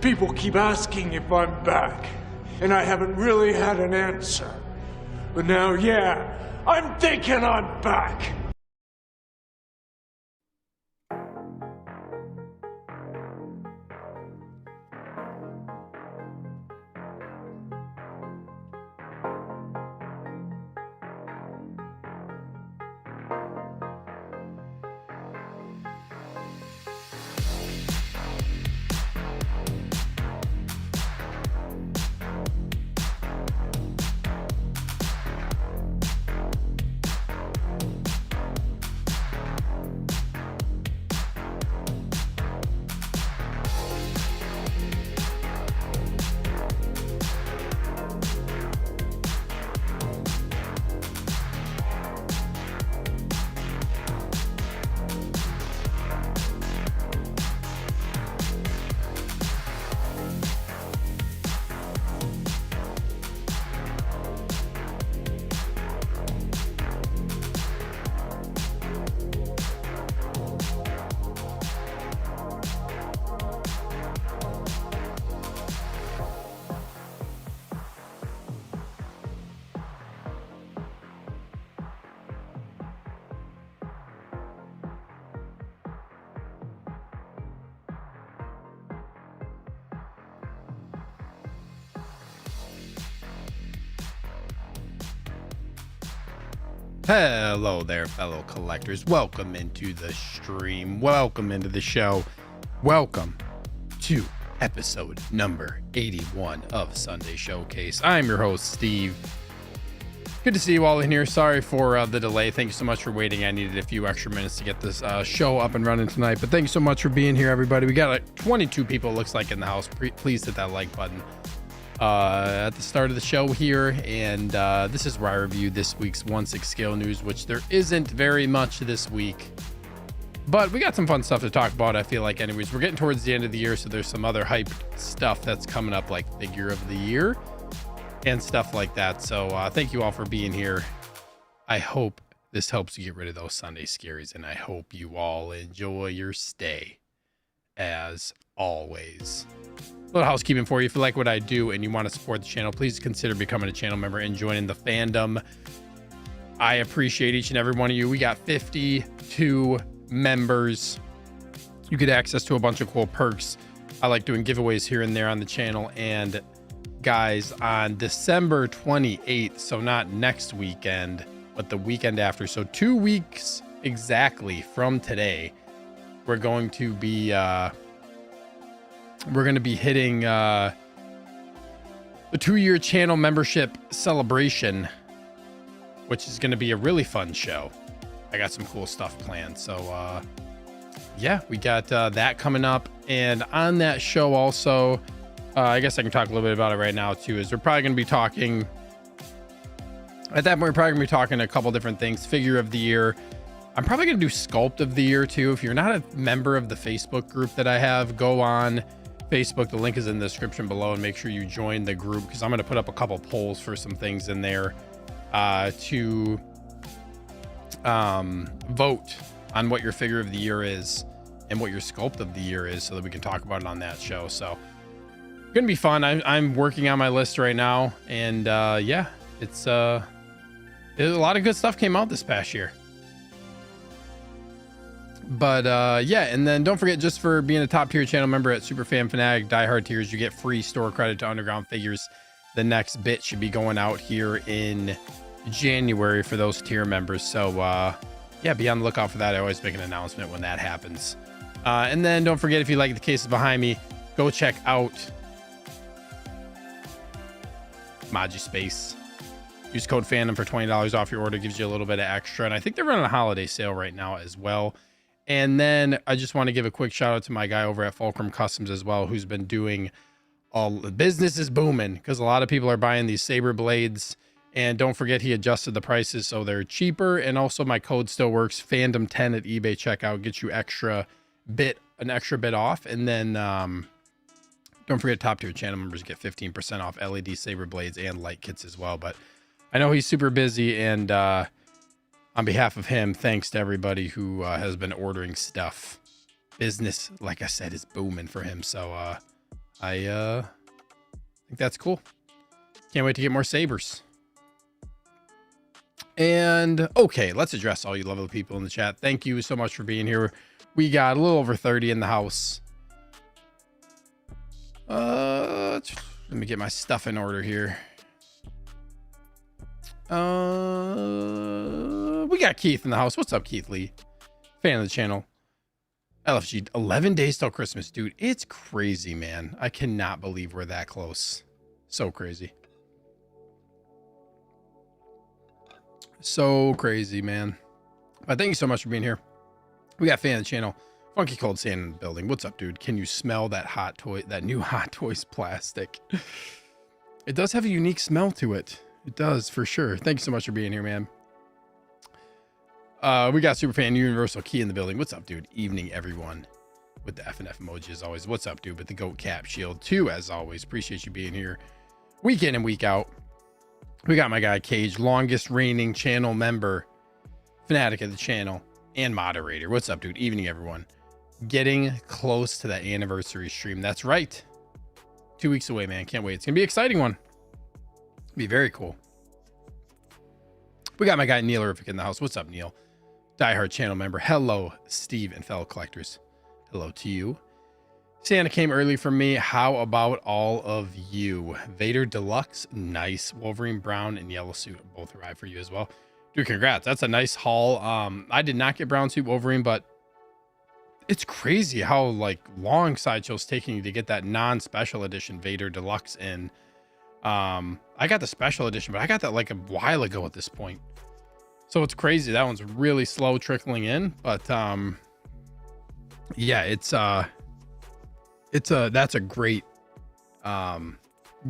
People keep asking if I'm back, and I haven't really had an answer. But now, yeah, I'm thinking I'm back. Hello there, fellow collectors. Welcome into the stream. Welcome into the show. Welcome to episode number 81 of Sunday Showcase. I'm your host, Steve. Good to see you all in here. Sorry for the delay. Thank you so much for waiting. I needed a few extra minutes to get this show up and running tonight. But thank you so much for being here, everybody. We got like 22 people, looks like, in the house. Please hit that like button at the start of the show here, and this is where I review this week's 1/6 scale news, which there isn't very much this week, but we got some fun stuff to talk about. I feel like, anyways, we're getting towards the end of the year, so there's some other hype stuff that's coming up, like figure of the year and stuff like that. So thank you all for being here. I hope this helps you get rid of those Sunday scaries, and I hope you all enjoy your stay as always. A little housekeeping for you. If you like what I do and you want to support the channel, please consider becoming a channel member and joining the fandom. I appreciate each and every one of you. We got 52 members. You get access to a bunch of cool perks. I like doing giveaways here and there on the channel. And guys, on December 28th, so not next weekend, but the weekend after, so 2 weeks exactly from today, we're going to be hitting the 2-year channel membership celebration, which is going to be a really fun show. I got some cool stuff planned. So yeah, we got that coming up. And on that show also, I guess I can talk a little bit about it right now too, is we're probably going to be talking, at that point, we're probably going to be talking a couple different things. Figure of the year. I'm probably going to do sculpt of the year too. If you're not a member of the Facebook group that I have, go on Facebook. The link is in the description below, and make sure you join the group, because I'm going to put up a couple polls for some things in there to vote on what your figure of the year is and what your sculpt of the year is, so that we can talk about it on that show. So gonna be fun. I'm working on my list right now, and yeah, it's a lot of good stuff came out this past year. But yeah, and then don't forget, just for being a top tier channel member at Superfan Fanatic diehard tiers, you get free store credit to Underground Figures. The next bit should be going out here in January for those tier members. So yeah, be on the lookout for that. I always make an announcement when that happens. And then don't forget, if you like the cases behind me, go check out MODUSPACE. Use code Fandom for $20 off your order. Gives you a little bit of extra, and I think they're running a holiday sale right now as well. And then I just want to give a quick shout out to my guy over at FULCRUM Customs as well, who's been doing all the business is booming because a lot of people are buying these Saber blades. And don't forget, he adjusted the prices so they're cheaper. And also my code still works. Fandom 10 at eBay checkout gets you an extra bit off. And then don't forget, top tier channel members get 15% off LED Saber blades and light kits as well. But I know he's super busy, and on behalf of him, thanks to everybody who has been ordering stuff. Business, like I said, is booming for him. So I think that's cool. Can't wait to get more Sabers. And okay, let's address all you lovely people in the chat. Thank you so much for being here. We got a little over 30 in the house. Let me get my stuff in order here. We got Keith in the house. What's up, Keith Lee? Fan of the channel. LFG, 11 days till Christmas, dude. It's crazy, man. I cannot believe we're that close. So crazy. So crazy, man. But thank you so much for being here. We got fan of the channel. Funky Cold Sand in the building. What's up, dude? Can you smell that hot toy, that new Hot Toys plastic? It does have a unique smell to it. It does, for sure. Thank you so much for being here, man. We got Superfan Universal Key in the building. What's up, dude? Evening, everyone. With the F&F emoji as always. What's up, dude? With the Goat Cap Shield too, as always. Appreciate you being here week in and week out. We got my guy Cage, longest reigning channel member, fanatic of the channel, and moderator. What's up, dude? Evening, everyone. Getting close to that anniversary stream. That's right. 2 weeks away, man. Can't wait. It's gonna be an exciting one. Be very cool. We got my guy Neil Irvik in the house. What's up, Neil? Diehard channel member. Hello, Steve and fellow collectors. Hello to you. Santa came early for me. How about all of you? Vader Deluxe, nice. Wolverine Brown and Yellow Suit both arrived for you as well. Dude, congrats. That's a nice haul. I did not get Brown Suit Wolverine, but it's crazy how like long Sideshow's taking you to get that non-special edition Vader Deluxe in. I got the special edition, but I got that like a while ago at this point. So it's crazy. That one's really slow trickling in, but yeah, that's a great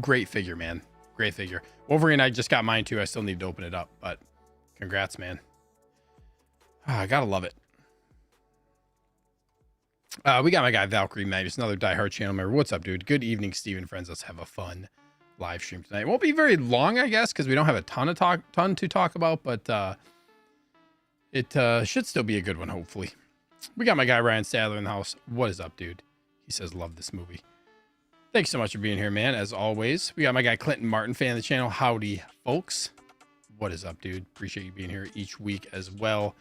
great figure, man. Great figure. Wolverine, I just got mine too. I still need to open it up, but congrats, man. I gotta love it. We got my guy Valkyrie Magnus, another diehard channel member. What's up, dude? Good evening, Steve and friends. Let's have a fun live stream tonight. It won't be very long, I guess, because we don't have a ton to talk about, but it should still be a good one, hopefully. We got my guy Ryan Sadler in the house. What is up, dude? He says, love this movie. Thanks so much for being here, man. As always, we got my guy Clinton Martin, fan of the channel. Howdy, folks. What is up, dude? Appreciate you being here each week as well.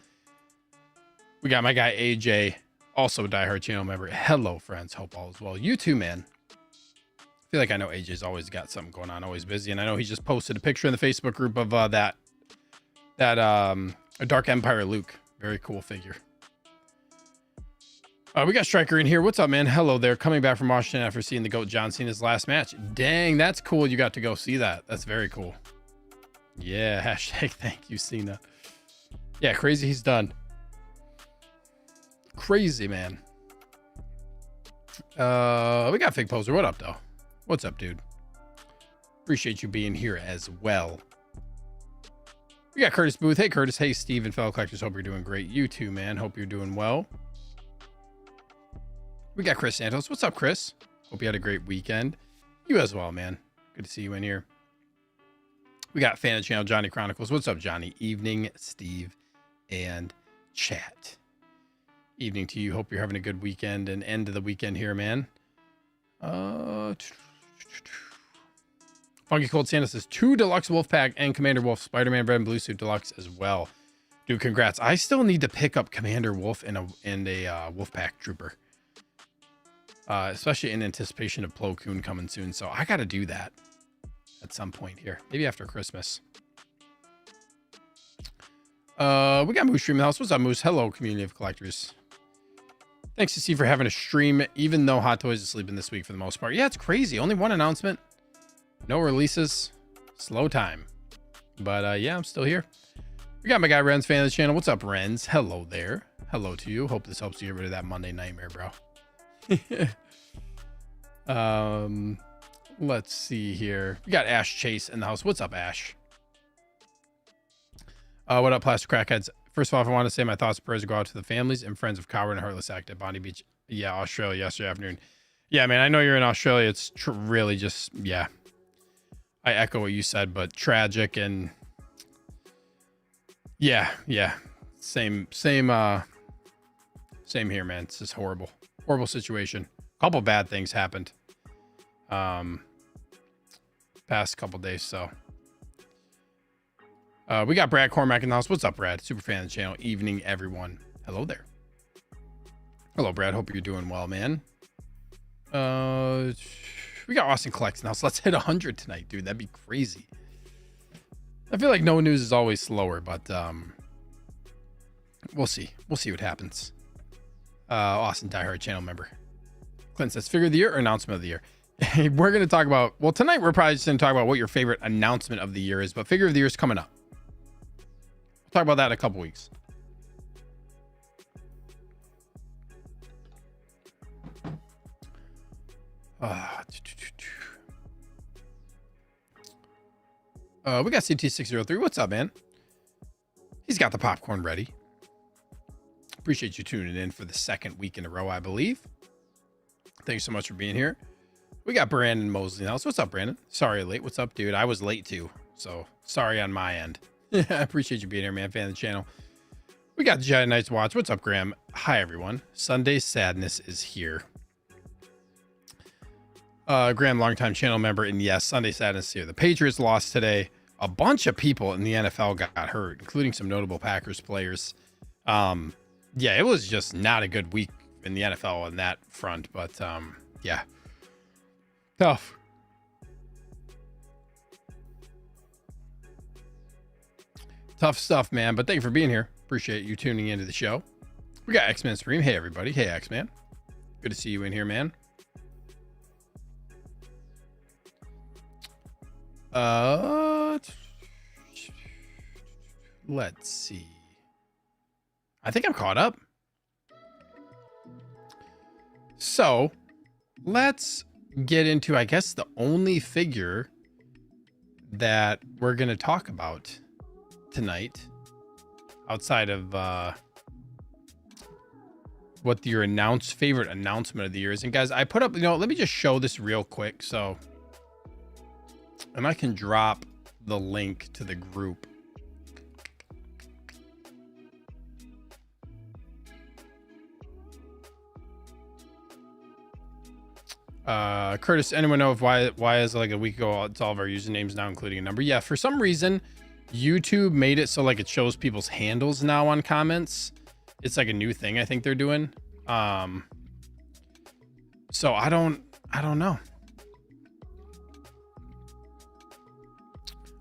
We got my guy AJ, also a diehard channel member. Hello, friends. Hope all is well. You too, man. I feel like I know AJ's always got something going on, always busy. And I know he just posted a picture in the Facebook group of that Dark Empire Luke. Very cool figure. We got Striker in here. What's up, man? Hello there. Coming back from Washington after seeing the GOAT John Cena's last match. Dang, that's cool. You got to go see that. That's very cool. Yeah, hashtag thank you, Cena. Yeah, crazy he's done. Crazy, man. We got Fig Poser. What up, though? What's up, dude? Appreciate you being here as well. We got Curtis Booth. Hey, Curtis. Hey, Steve and fellow collectors. Hope you're doing great. You too, man. Hope you're doing well. We got Chris Santos. What's up, Chris? Hope you had a great weekend. You as well, man. Good to see you in here. We got fan of the channel, Johnny Chronicles. What's up, Johnny? Evening, Steve, and chat. Evening to you. Hope you're having a good weekend and end of the weekend here, man. Funky Cold Santa says 2 Deluxe Wolfpack and Commander Wolf Spider-Man Red and Blue Suit Deluxe as well. Dude, congrats. I still need to pick up Commander Wolf and a Wolfpack Trooper. Especially in anticipation of Plo Koon coming soon. So I got to do that at some point here. Maybe after Christmas. We got Moose Stream in the house. What's up, Moose? Hello, community of collectors. Thanks to Steve for having a stream, even though Hot Toys is sleeping this week for the most part. Yeah, it's crazy. Only one announcement. No releases. Slow time. But yeah, I'm still here. We got my guy Ren's fan of the channel. What's up, Ren's? Hello there. hello to you. Hope this helps you get rid of that Monday nightmare, bro. Let's see here. We got Ash Chase in the house. What's up, Ash? What up, Plastic Crackheads? First of all, I want to say my thoughts and prayers go out to the families and friends of Coward and Heartless Act at Bondi Beach. Yeah, Australia, yesterday afternoon. Yeah, man, I know you're in Australia. It's really just, yeah. I echo what you said, but tragic and yeah. Same here, man. It's just horrible situation. A couple bad things happened past couple days. So we got Brad Cormack in the house. What's up, Brad? Super fan of the channel. Evening, everyone. Hello there. Hello, Brad. Hope you're doing well, man. We got Austin Collects now, so let's hit 100 tonight, dude. That'd be crazy. I feel like no news is always slower, but we'll see what happens. Austin diehard channel member Clint says figure of the year or announcement of the year. We're going to talk about, well, tonight we're probably just going to talk about what your favorite announcement of the year is, but figure of the year is coming up. We'll talk about that in a couple weeks. We got CT603. What's up, man? He's got the popcorn ready. Appreciate you tuning in for the second week in a row, I believe. Thank you so much for being here. We got Brandon Mosley now. So what's up, Brandon? Sorry, late. What's up, dude? I was late too, so sorry on my end. I appreciate you being here, man. Fan of the channel. We got Jedi Knights Watch. What's up, Graham? Hi, everyone. Sunday Sadness is here. Graham, longtime channel member, and yes, Sunday Sadness here. The Patriots lost today. A bunch of people in the NFL got hurt, including some notable Packers players. Yeah, it was just not a good week in the NFL on that front, but yeah, tough. Tough stuff, man. But thank you for being here. Appreciate you tuning into the show. We got X-Men Stream. Hey, everybody. Hey, X-Man. Good to see you in here, man. Let's see. I think I'm caught up. So let's get into, I guess, the only figure that we're going to talk about tonight outside of what your favorite announcement of the year is. And guys, I put up, let me just show this real quick. So, and I can drop the link to the group. Curtis, anyone know if why is like a week ago it's all of our usernames now including a number? Yeah, for some reason YouTube made it so like it shows people's handles now on comments. It's like a new thing I think they're doing. So I don't know. I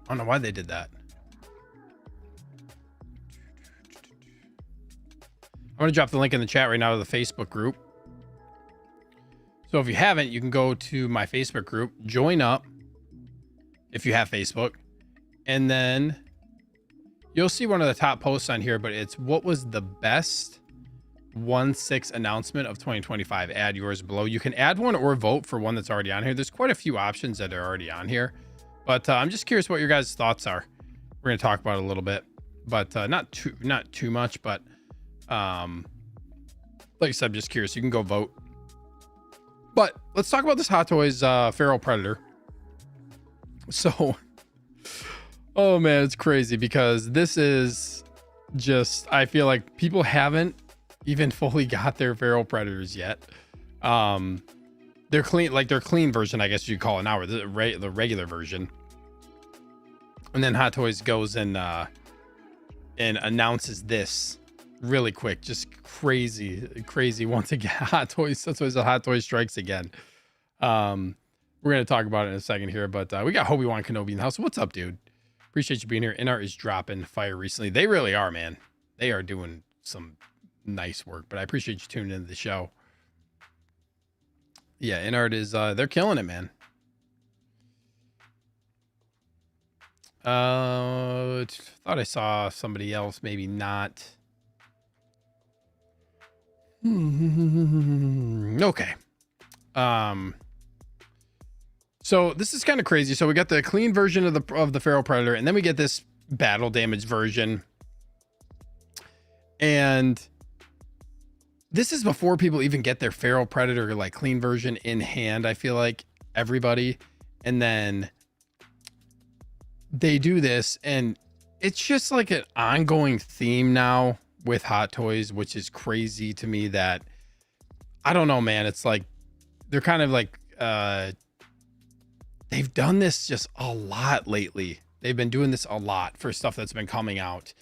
don't know why they did that. I'm going to drop the link in the chat right now to the Facebook group. So if you haven't, you can go to my Facebook group, join up if you have Facebook, and then you'll see one of the top posts on here, but it's what was the best 1/6 announcement of 2025. Add yours below. You can add one or vote for one that's already on here. There's quite a few options that are already on here, but I'm just curious what your guys' thoughts are. We're going to talk about it a little bit, but not too much, but like I said, I'm just curious. You can go vote. But let's talk about this Hot Toys Feral Predator. So, oh man, it's crazy because this is just, I feel like people haven't even fully got their Feral Predators yet. They're clean, like their clean version, I guess you call it now, or the regular version. And then Hot Toys goes and announces this really quick, just crazy once again. Hot Toys, that's why the Hot Toys strikes again. We're gonna talk about it in a second here, but we got Obi-Wan Kenobi in the house. What's up, dude? Appreciate you being here. Inart is dropping fire recently. They really are, man. They are doing some nice work, but I appreciate you tuning into the show. Yeah, Inart is they're killing it, man. Thought I saw somebody else, maybe not. Okay. So this is kind of crazy. So we got the clean version of the Feral Predator, and then we get this battle damage version. And this is before people even get their Feral Predator like clean version in hand. I feel like everybody, and then they do this, and it's just like an ongoing theme now with Hot Toys, which is crazy to me. That I don't know, man. It's like they're kind of like they've done this just a lot lately. They've been doing this a lot for stuff that's been coming out.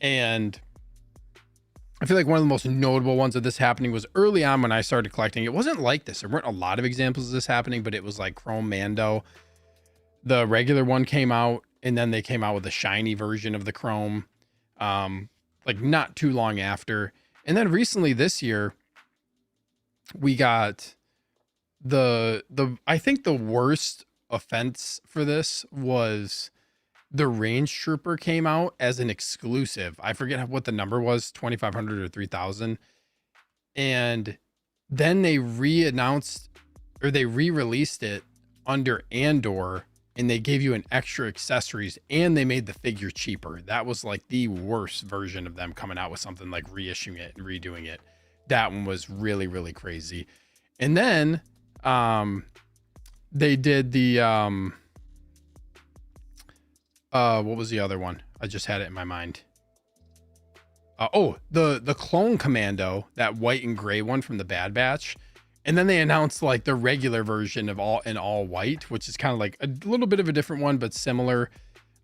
And I feel like one of the most notable ones of this happening was early on when I started collecting. It wasn't like this. There weren't a lot of examples of this happening, but it was like Chrome Mando. The regular one came out, and then they came out with a shiny version of the Chrome, like not too long after. And then recently this year, we got I think the worst offense for this was the Range Trooper came out as an exclusive. I forget what the number was, 2,500 or 3,000. And then they re-announced, or they re-released it under Andor, and they gave you an extra accessories, and they made the figure cheaper. That was like the worst version of them coming out with something like reissuing it and redoing it. That one was really, really crazy. And then they did the what was the other one? I just had it in my mind. The Clone Commando, that white and gray one from the Bad Batch. And then they announced like the regular version of all white, which is kind of like a little bit of a different one, but similar.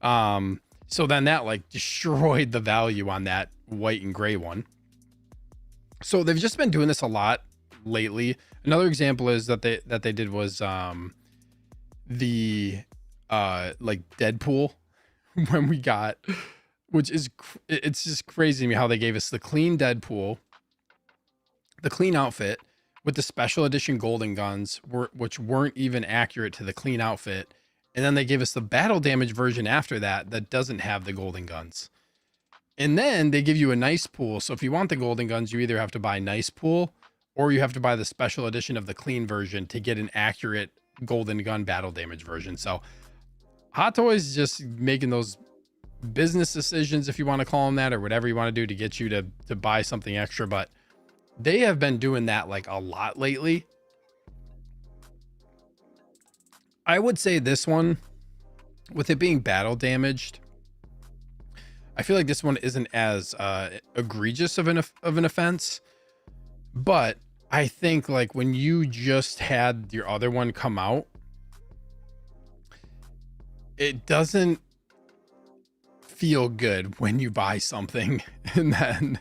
So then that like destroyed the value on that white and gray one. So they've just been doing this a lot lately. Another example is that they did was the like Deadpool when we got, which is, it's just crazy to me how they gave us the clean Deadpool, the clean outfit with the special edition golden guns, which weren't even accurate to the clean outfit. And then they gave us the battle damage version after that doesn't have the golden guns. And then they give you a nice pool. So if you want the golden guns, you either have to buy nice pool, or you have to buy the special edition of the clean version to get an accurate golden gun battle damage version. So Hot Toys just making those business decisions, if you want to call them that, or whatever you want to do to get you to buy something extra. But they have been doing that like a lot lately. I would say this one, with it being battle damaged, I feel like this one isn't as egregious of an offense. But I think like when you just had your other one come out, it doesn't feel good when you buy something and then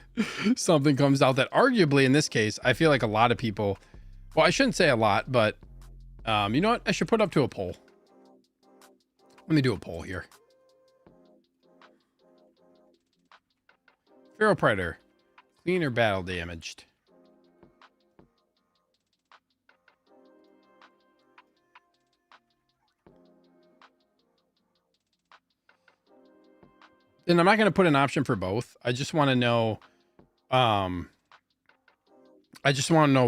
something comes out that arguably in this case, I feel like a lot of people, well, I shouldn't say a lot, but you know what? I should put up to a poll. Let me do a poll here. Feral Predator, clean or battle damaged? Then I'm not going to put an option for both. I just want to know,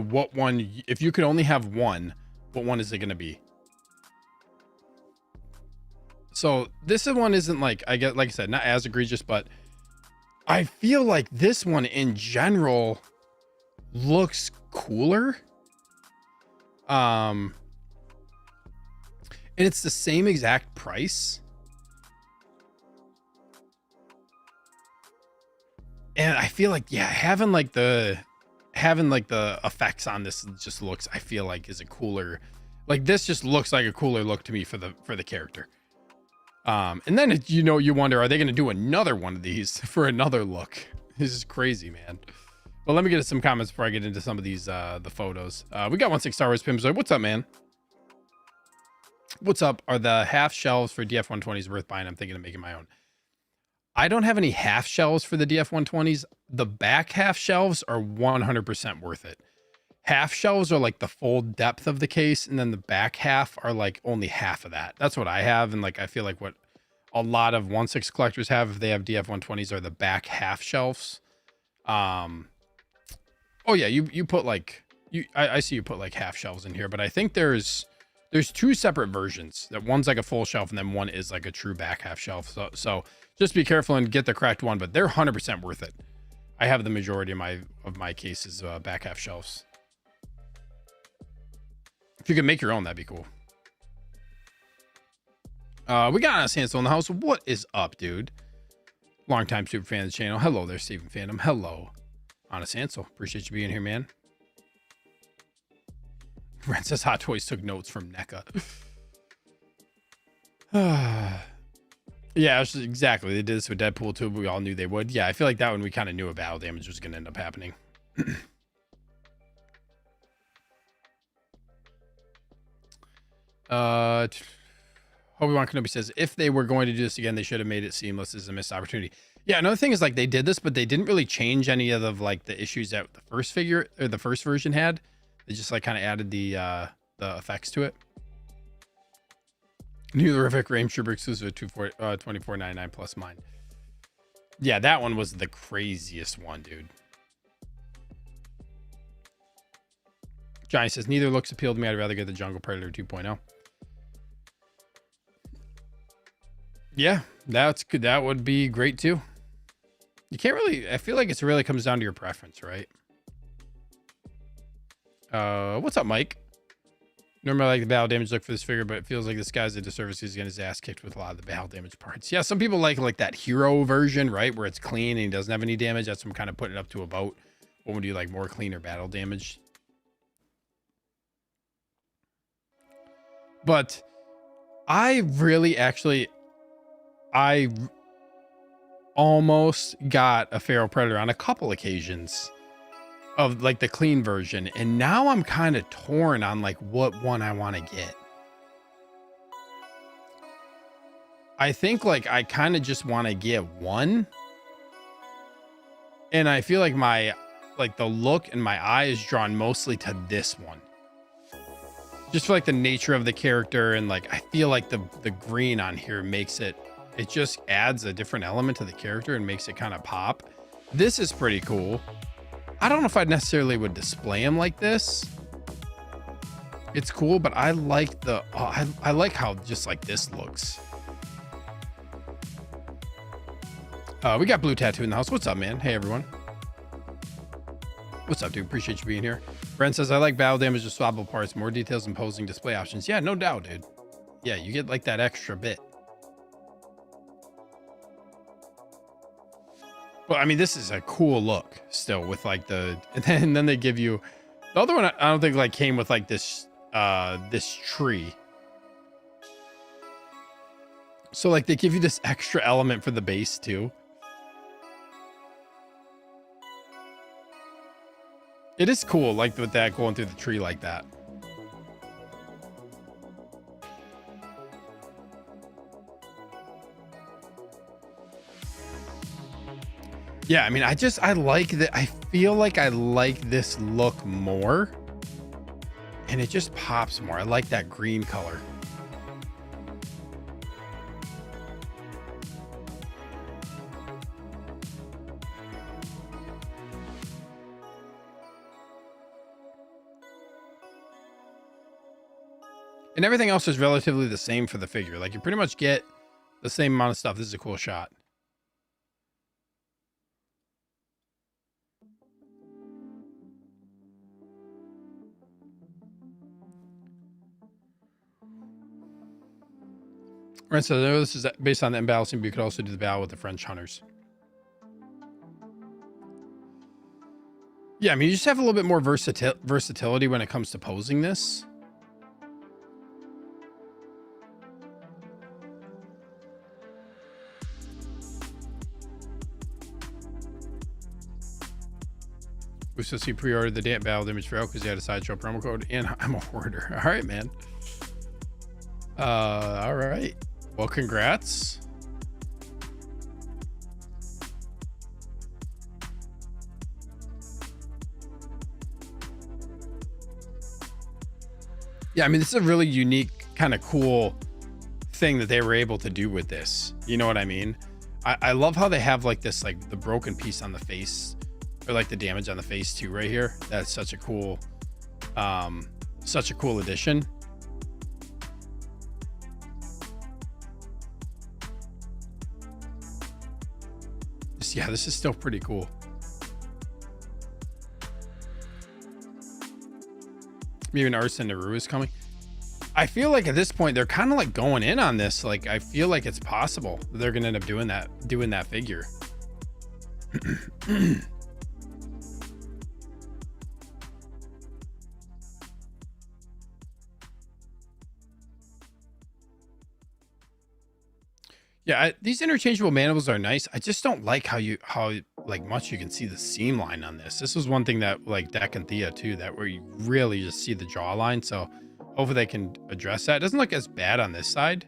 what one, if you could only have one, what one is it going to be? So this one isn't like, I get, like I said, not as egregious, but I feel like this one in general looks cooler. And it's the same exact price. And I feel like, yeah, having like the effects on this just looks, I feel like, is a cooler, like this just looks like a cooler look to me for the character. And then you wonder, are they going to do another one of these for another look? This is crazy, man. But let me get to some comments before I get into some of these the photos. We got 16 Star Wars Pimps. What's up, man? What's up? Are the half shelves for DF-120s worth buying? I'm thinking of making my own. I don't have any half shelves for the DF-120s. The back half shelves are 100% worth it. Half shelves are like the full depth of the case, and then the back half are like only half of that. That's what I have, and like I feel like what a lot of 1/6 collectors have if they have DF-120s are the back half shelves. Oh, Oh yeah, you put like I see you put like half shelves in here, but I think there's two separate versions. That one's like a full shelf and then one is like a true back half shelf. So just be careful and get the correct one, but they're 100% worth it. I have the majority of my cases back half shelves. If you could make your own, that'd be cool. We got Honest Hansel in the house. What is up, dude? Longtime super fan of the channel. Hello there, Steven Fandom. Hello, Honest Hansel. Appreciate you being here, man. Ren says Hot Toys took notes from NECA. Yeah, exactly. They did this with Deadpool too, but we all knew they would. Yeah, I feel like that one we kind of knew a battle damage was going to end up happening. Obi-Wan Kenobi says, if they were going to do this again, they should have made it seamless. As a missed opportunity. Yeah, another thing is like they did this, but they didn't really change any of the like the issues that the first figure or the first version had. They just like kind of added the effects to it. New Horrific Range Trooper exclusive $24.99 plus mine. Yeah, that one was the craziest one, dude. Johnny says, neither looks appeal to me. I'd rather get the Jungle Predator 2.0. Yeah, that's good. That would be great too. You can't really, I feel like it really comes down to your preference, right? What's up, Mike? Normally I like the battle damage look for this figure, but it feels like this guy's a disservice. He's getting his ass kicked with a lot of the battle damage parts. Yeah, some people like that hero version, right? Where it's clean and he doesn't have any damage. That's what I'm kind of putting it up to a vote. What would you like, more clean or battle damage? But I really actually, I almost got a Feral Predator on a couple occasions of like the clean version, and now I'm kind of torn on like what one I want to get. I think like I kind of just want to get one, and I feel like the look in my eye is drawn mostly to this one, just for like the nature of the character, and like I feel like the green on here makes it just adds a different element to the character and makes it kind of pop. This is pretty cool. I don't know if I necessarily would display him like this. It's cool, but I like I like how just like this looks. We got Blue Tattoo in the house. What's up, man? Hey, everyone. What's up, dude? Appreciate you being here. Brent says, I like battle damage with swappable parts, more details, and posing display options. Yeah, no doubt, dude. Yeah, you get like that extra bit. Well, I mean, this is a cool look still with like and then they give you the other one. I don't think like came with like this tree. So like they give you this extra element for the base too. It is cool, like with that going through the tree like that. Yeah, I mean, I like that. I feel like I like this look more, and it just pops more. I like that green color. And everything else is relatively the same for the figure. Like you pretty much get the same amount of stuff. This is a cool shot. Right, so this is based on the imbalancing, but you could also do the battle with the French hunters. Yeah, I mean, you just have a little bit more versatility when it comes to posing this. We still see pre-ordered the battle image for out because you had a sideshow promo code, and I'm a hoarder. All right, man. All right. Well, congrats. Yeah, I mean, this is a really unique, kind of cool thing that they were able to do with this. You know what I mean? I love how they have like this, like the broken piece on the face, or like the damage on the face too right here. That's such a cool addition. Yeah, this is still pretty cool. Maybe an Arsene Naru is coming. I feel like at this point they're kind of like going in on this. Like I feel like it's possible they're gonna end up doing that figure. Yeah, these interchangeable mandibles are nice. I just don't like how like much you can see the seam line on this. This was one thing that like Dak and Thea too, that where you really just see the jawline. So hopefully they can address that. It doesn't look as bad on this side.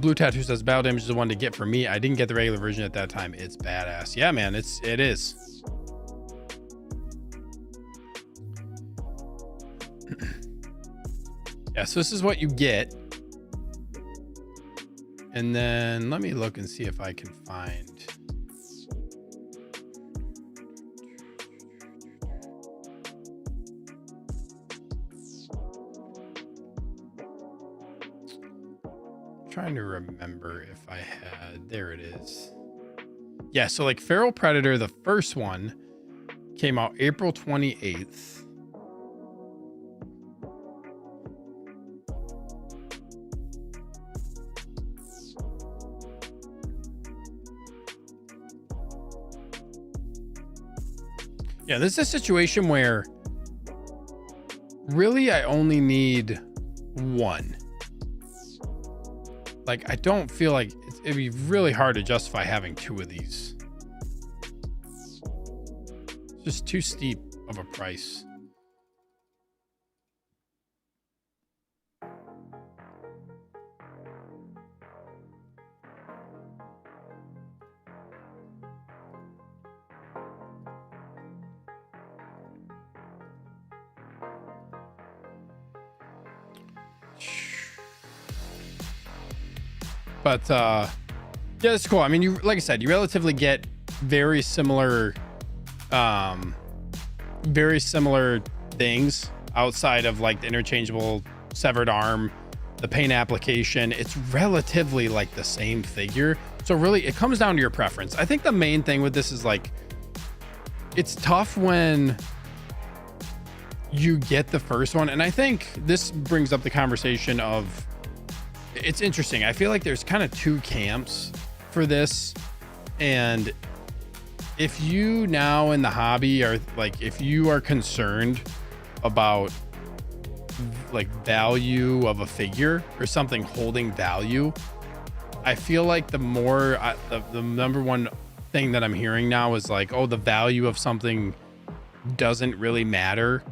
Blue Tattoo says battle damage is the one to get for me. I didn't get the regular version at that time. It's badass. Yeah, man, it is. Yeah, so this is what you get. And then let me look and see if I can find. Trying to remember if I had, there it is. Yeah, so like Feral Predator, the first one came out April 28th. Yeah, this is a situation where really I only need one. Like, I don't feel like it'd be really hard to justify having two of these. It's just too steep of a price. But yeah, it's cool. I mean, you, like I said, you relatively get very similar things outside of like the interchangeable severed arm, the paint application. It's relatively like the same figure. So really it comes down to your preference. I think the main thing with this is like, it's tough when you get the first one. And I think this brings up the conversation of, it's interesting. I feel like there's kind of two camps for this. And if you now in the hobby are like, if you are concerned about like value of a figure or something holding value, I feel like the more the number one thing that I'm hearing now is like, oh, the value of something doesn't really matter.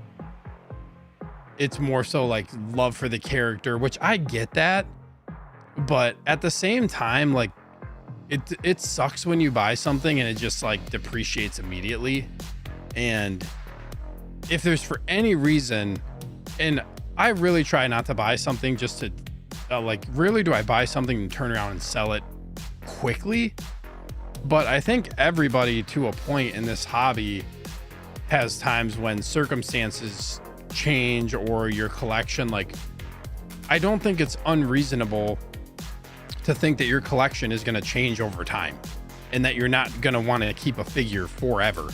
It's more so like love for the character, which I get that. But at the same time, like it sucks when you buy something and it just like depreciates immediately. And if there's for any reason, and I really try not to buy something just to like, really do I buy something and turn around and sell it quickly? But I think everybody to a point in this hobby has times when circumstances change or your collection, like, I don't think it's unreasonable to think that your collection is going to change over time and that you're not going to want to keep a figure forever.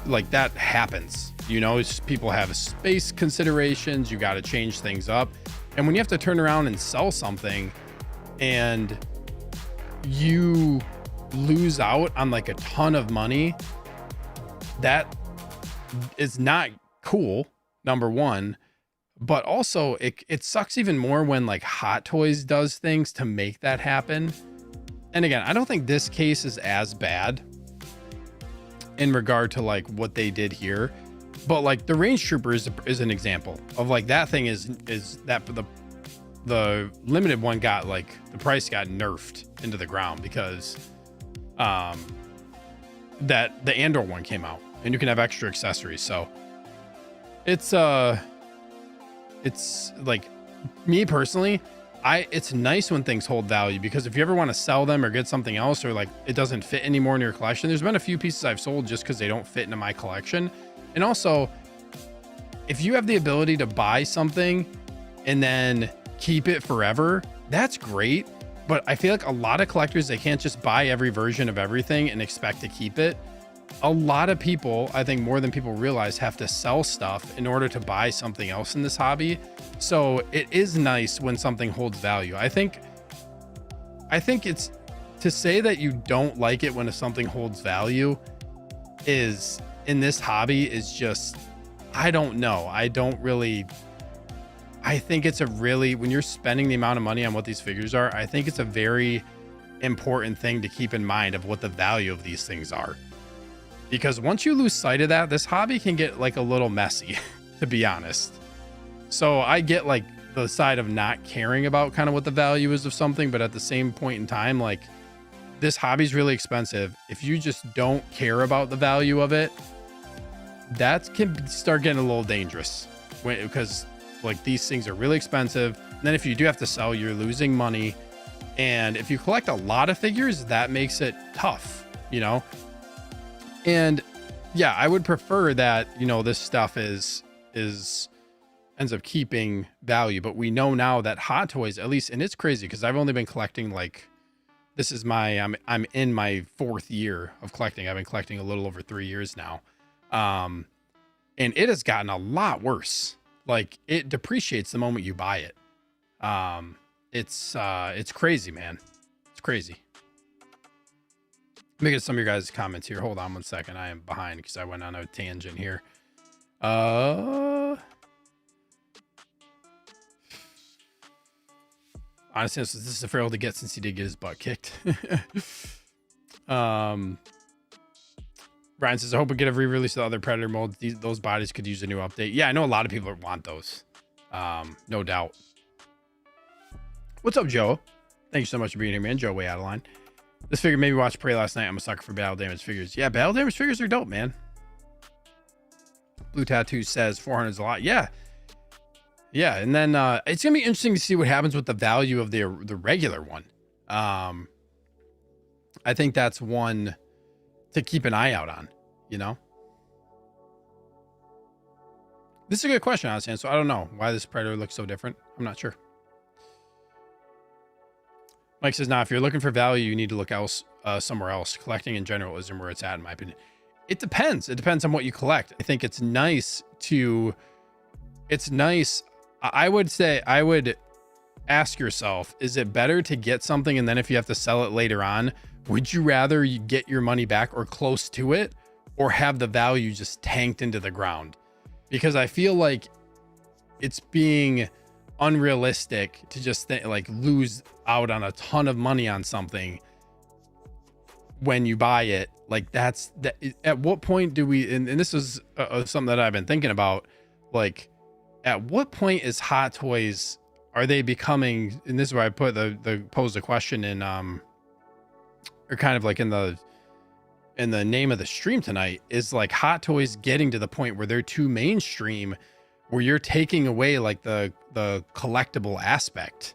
Like that happens, you know, people have space considerations. You got to change things up. And when you have to turn around and sell something and you lose out on like a ton of money, that is not cool, number one. But also it sucks even more when like Hot Toys does things to make that happen. And again, I don't think this case is as bad in regard to like what they did here, but like the Range Trooper is an example of like, that thing is that the limited one got like, the price got nerfed into the ground because that the Andor one came out and you can have extra accessories. So it's like, me personally, it's nice when things hold value, because if you ever want to sell them or get something else, or like it doesn't fit anymore in your collection, there's been a few pieces I've sold just because they don't fit into my collection. And also, if you have the ability to buy something and then keep it forever, that's great. But I feel like a lot of collectors, they can't just buy every version of everything and expect to keep it. A lot of people, I think more than people realize, have to sell stuff in order to buy something else in this hobby. So it is nice when something holds value. I think it's, to say that you don't like it when something holds value is, in this hobby, is just, I don't know. I think it's a really, when you're spending the amount of money on what these figures are, I think it's a very important thing to keep in mind of what the value of these things are. Because once you lose sight of that, this hobby can get like a little messy, to be honest. So I get like the side of not caring about kind of what the value is of something, but at the same point in time, like, this hobby is really expensive. If you just don't care about the value of it, that can start getting a little dangerous, because like, these things are really expensive. And then if you do have to sell, you're losing money. And if you collect a lot of figures, that makes it tough, you know? And yeah, I would prefer that, you know, this stuff ends up keeping value. But we know now that Hot Toys, at least, and it's crazy because I've only been collecting, like, this is I'm in my 4th year of collecting. I've been collecting a little over 3 years now. And it has gotten a lot worse. Like, it depreciates the moment you buy it. It's crazy, man. It's crazy. Let me get some of your guys' comments here. Hold on one second. I am behind because I went on a tangent here. Honestly, this is a fail to get since he did get his butt kicked. Brian says, I hope we get a re-release of the other Predator molds. Those bodies could use a new update. Yeah, I know a lot of people want those. No doubt. What's up, Joe? Thank you so much for being here, man. Joe, way out of line. This figure made me watch Prey last night. I'm a sucker for battle damage figures. Yeah, battle damage figures are dope, man. Blue Tattoo says 400 is a lot. Yeah. Yeah, and then it's going to be interesting to see what happens with the value of the regular one. I think that's one to keep an eye out on, you know? This is a good question, honestly. So I don't know why this Predator looks so different. I'm not sure. Mike says, nah, if you're looking for value, you need to look somewhere else. Collecting in general isn't where it's at, in my opinion. It depends. It depends on what you collect. I think it's nice. I would say, I would ask yourself, is it better to get something and then if you have to sell it later on, would you rather you get your money back or close to it, or have the value just tanked into the ground? Because I feel like it's being unrealistic to just like lose out on a ton of money on something when you buy it. Like, that's that. At what point do we, and this is something that I've been thinking about, like, at what point is Hot Toys, are they becoming, and this is where I put posed a question in, or kind of like in the name of the stream tonight, is like Hot Toys getting to the point where they're too mainstream, where you're taking away like the collectible aspect?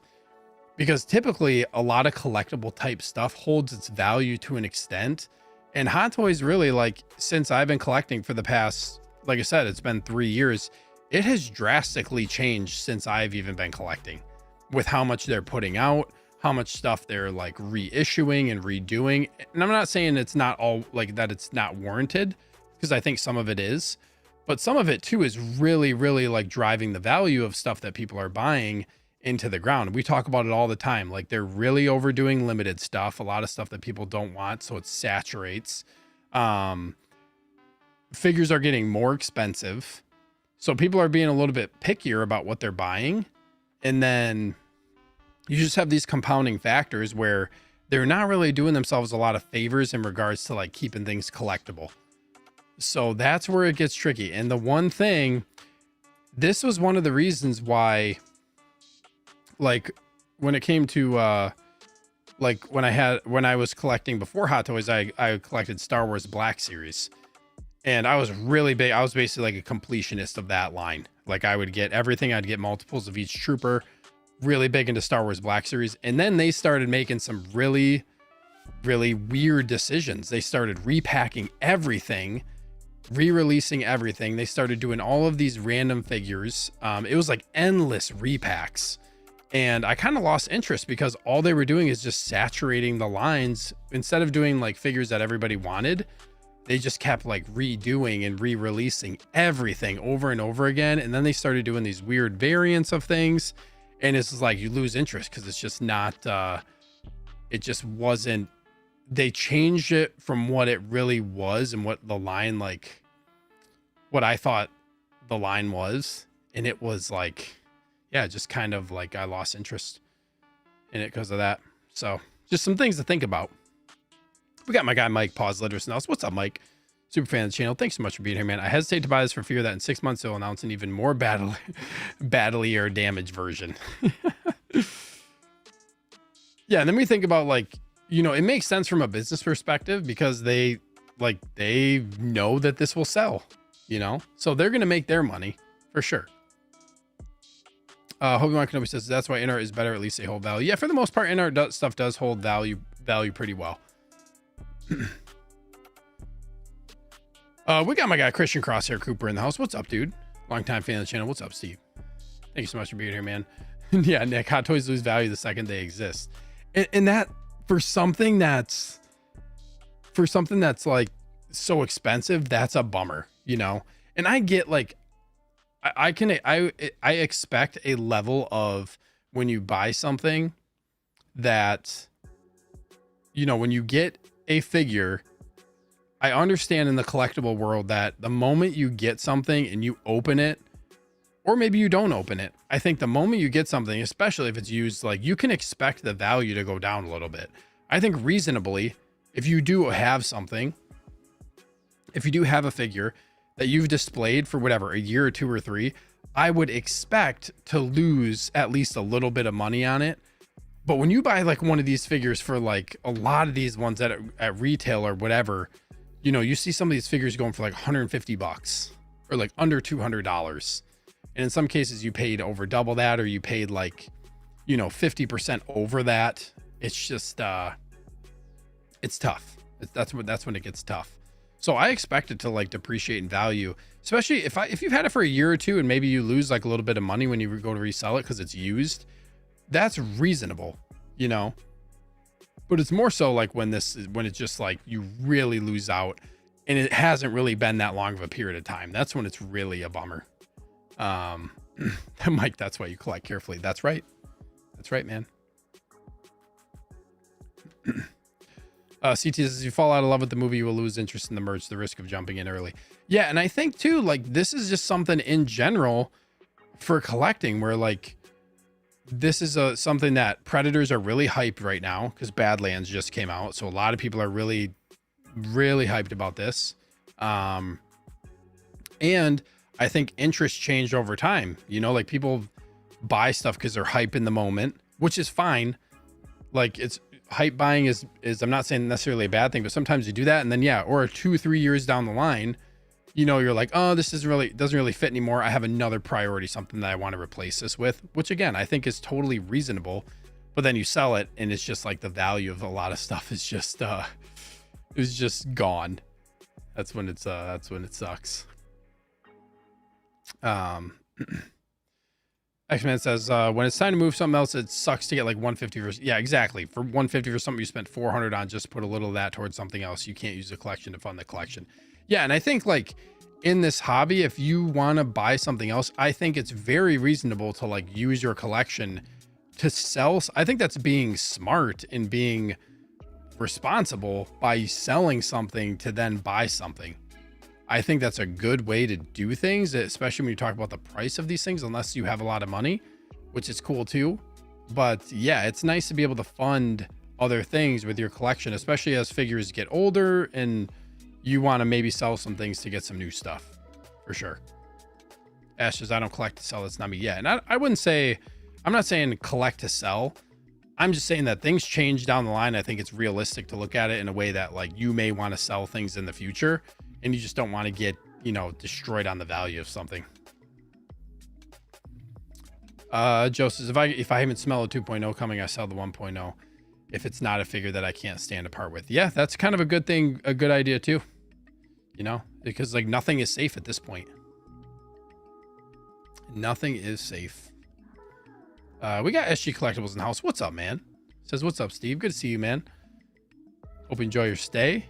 Because typically a lot of collectible type stuff holds its value to an extent. And Hot Toys, really, like, since I've been collecting for the past, like I said, it's been 3 years, it has drastically changed since I've even been collecting, with how much they're putting out, how much stuff they're like reissuing and redoing. And I'm not saying it's not all like that, it's not warranted, because I think some of it is, but some of it too is really, really like driving the value of stuff that people are buying into the ground. We talk about it all the time. Like, they're really overdoing limited stuff, a lot of stuff that people don't want. So it saturates. Figures are getting more expensive. So people are being a little bit pickier about what they're buying. And then you just have these compounding factors where they're not really doing themselves a lot of favors in regards to like keeping things collectible. So that's where it gets tricky. And the one thing, this was one of the reasons why, like, when it came to like when I was collecting before Hot Toys, I collected Star Wars Black Series. And I was really big. I was basically like a completionist of that line. Like I would get everything. I'd get multiples of each trooper. Really big into Star Wars Black Series. And then they started making some really, really weird decisions. They started repacking everything, re-releasing everything. They started doing all of these random figures. It was like endless repacks. And I kind of lost interest because all they were doing is just saturating the lines. Instead of doing like figures that everybody wanted, they just kept like redoing and re-releasing everything over and over again. And then they started doing these weird variants of things. And it's just like you lose interest because it's just not, it just wasn't, they changed it from what it really was and what the line, like what I thought the line was. And it was like, yeah, just kind of like I lost interest in it because of that. So just some things to think about. We got my guy Mike Pause Letters Else. What's up, Mike? Super fan of the channel. Thanks so much for being here, man. I hesitate to buy this for fear that in 6 months they'll announce an even more badly or damaged version. Yeah, and then we think about like, you know, it makes sense from a business perspective because they know that this will sell, you know, so they're gonna make their money for sure. Hogan Kenobi says that's why in art is better. At least they hold value. Yeah, for the most part, in art stuff does hold value pretty well. We got my guy Christian Crosshair Cooper in the house. What's up, dude? Longtime fan of the channel. What's up, Steve? Thank you so much for being here, man. Yeah, Nick, hot toys lose value the second they exist, and that for something that's like so expensive, that's a bummer, you know. And I get like I expect a level of when you buy something that, you know, when you get a figure, I understand in the collectible world that the moment you get something and you open it, or maybe you don't open it, I think the moment you get something, especially if it's used, like you can expect the value to go down a little bit. I think reasonably, if you do have something, if you do have a figure that you've displayed for whatever, a year or two or three, I would expect to lose at least a little bit of money on it. But when you buy like one of these figures for like a lot of these ones at retail or whatever, you know, you see some of these figures going for like 150 bucks or like under $200. And in some cases you paid over double that, or you paid like, you know, 50% over that. It's just, it's tough. That's when it gets tough. So I expect it to like depreciate in value, especially if you've had it for a year or two and maybe you lose like a little bit of money when you go to resell it because it's used. That's reasonable, you know. But it's more so like when it's just like you really lose out and it hasn't really been that long of a period of time. That's when it's really a bummer. Mike, that's why you collect carefully. That's right. That's right, man. CT says, if you fall out of love with the movie, you will lose interest in the merch, the risk of jumping in early. Yeah, and I think too, like this is just something in general for collecting where like this is something that Predators are really hyped right now because Badlands just came out. So a lot of people are really, really hyped about this. And I think interest changed over time. You know, like people buy stuff because they're hype in the moment, which is fine. Like it's hype buying is I'm not saying necessarily a bad thing, but sometimes you do that. And then, yeah, or 2-3 years down the line, you know, you're like, oh, this doesn't really fit anymore. I have another priority, something that I want to replace this with, which again, I think is totally reasonable. But then you sell it and it's just like the value of a lot of stuff is just gone. That's when it sucks. X-Man says, when it's time to move something else, it sucks to get like 150 for, yeah, exactly. For 150 for something you spent 400 on, just put a little of that towards something else. You can't use the collection to fund the collection. Yeah, and I think like in this hobby, if you want to buy something else, I think it's very reasonable to like use your collection to sell. I think that's being smart and being responsible by selling something to then buy something. I think that's a good way to do things, especially when you talk about the price of these things, unless you have a lot of money, which is cool too. But yeah, it's nice to be able to fund other things with your collection, especially as figures get older and you want to maybe sell some things to get some new stuff for sure. Ash says, I don't collect to sell. That's not me. Yeah. And I wouldn't say, I'm not saying collect to sell. I'm just saying that things change down the line. I think it's realistic to look at it in a way that like you may want to sell things in the future. and you just don't want to get, you know, destroyed on the value of something. Joe says, if I even smell a 2.0 coming, I sell the 1.0 if it's not a figure that I can't stand apart with. Yeah, that's kind of a good thing, a good idea too, you know, because like nothing is safe at this point. Nothing is safe. We got SG Collectibles in the house. What's up, man? Says, what's up, Steve? Good to see you, man. Hope you enjoy your stay.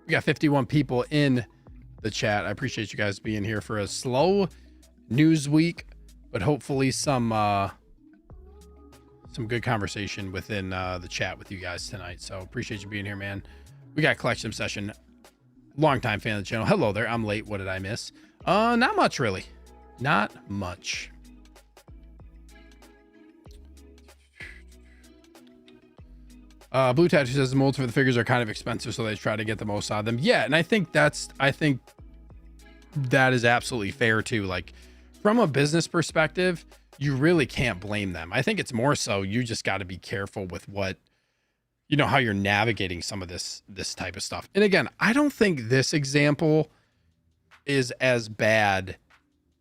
We got 51 people in the chat. I appreciate you guys being here for a slow news week, but hopefully some good conversation within the chat with you guys tonight. So appreciate you being here, man. We got Collection Obsession, longtime fan of the channel. Hello there. I'm late. What did I miss? Not much, really. Not much. Blue Tattoo says the molds for the figures are kind of expensive, so they try to get the most out of them. Yeah, and I think that is absolutely fair too. Like from a business perspective, you really can't blame them. I think it's more so you just got to be careful with what, you know, how you're navigating some of this type of stuff. And again, I don't think this example is as bad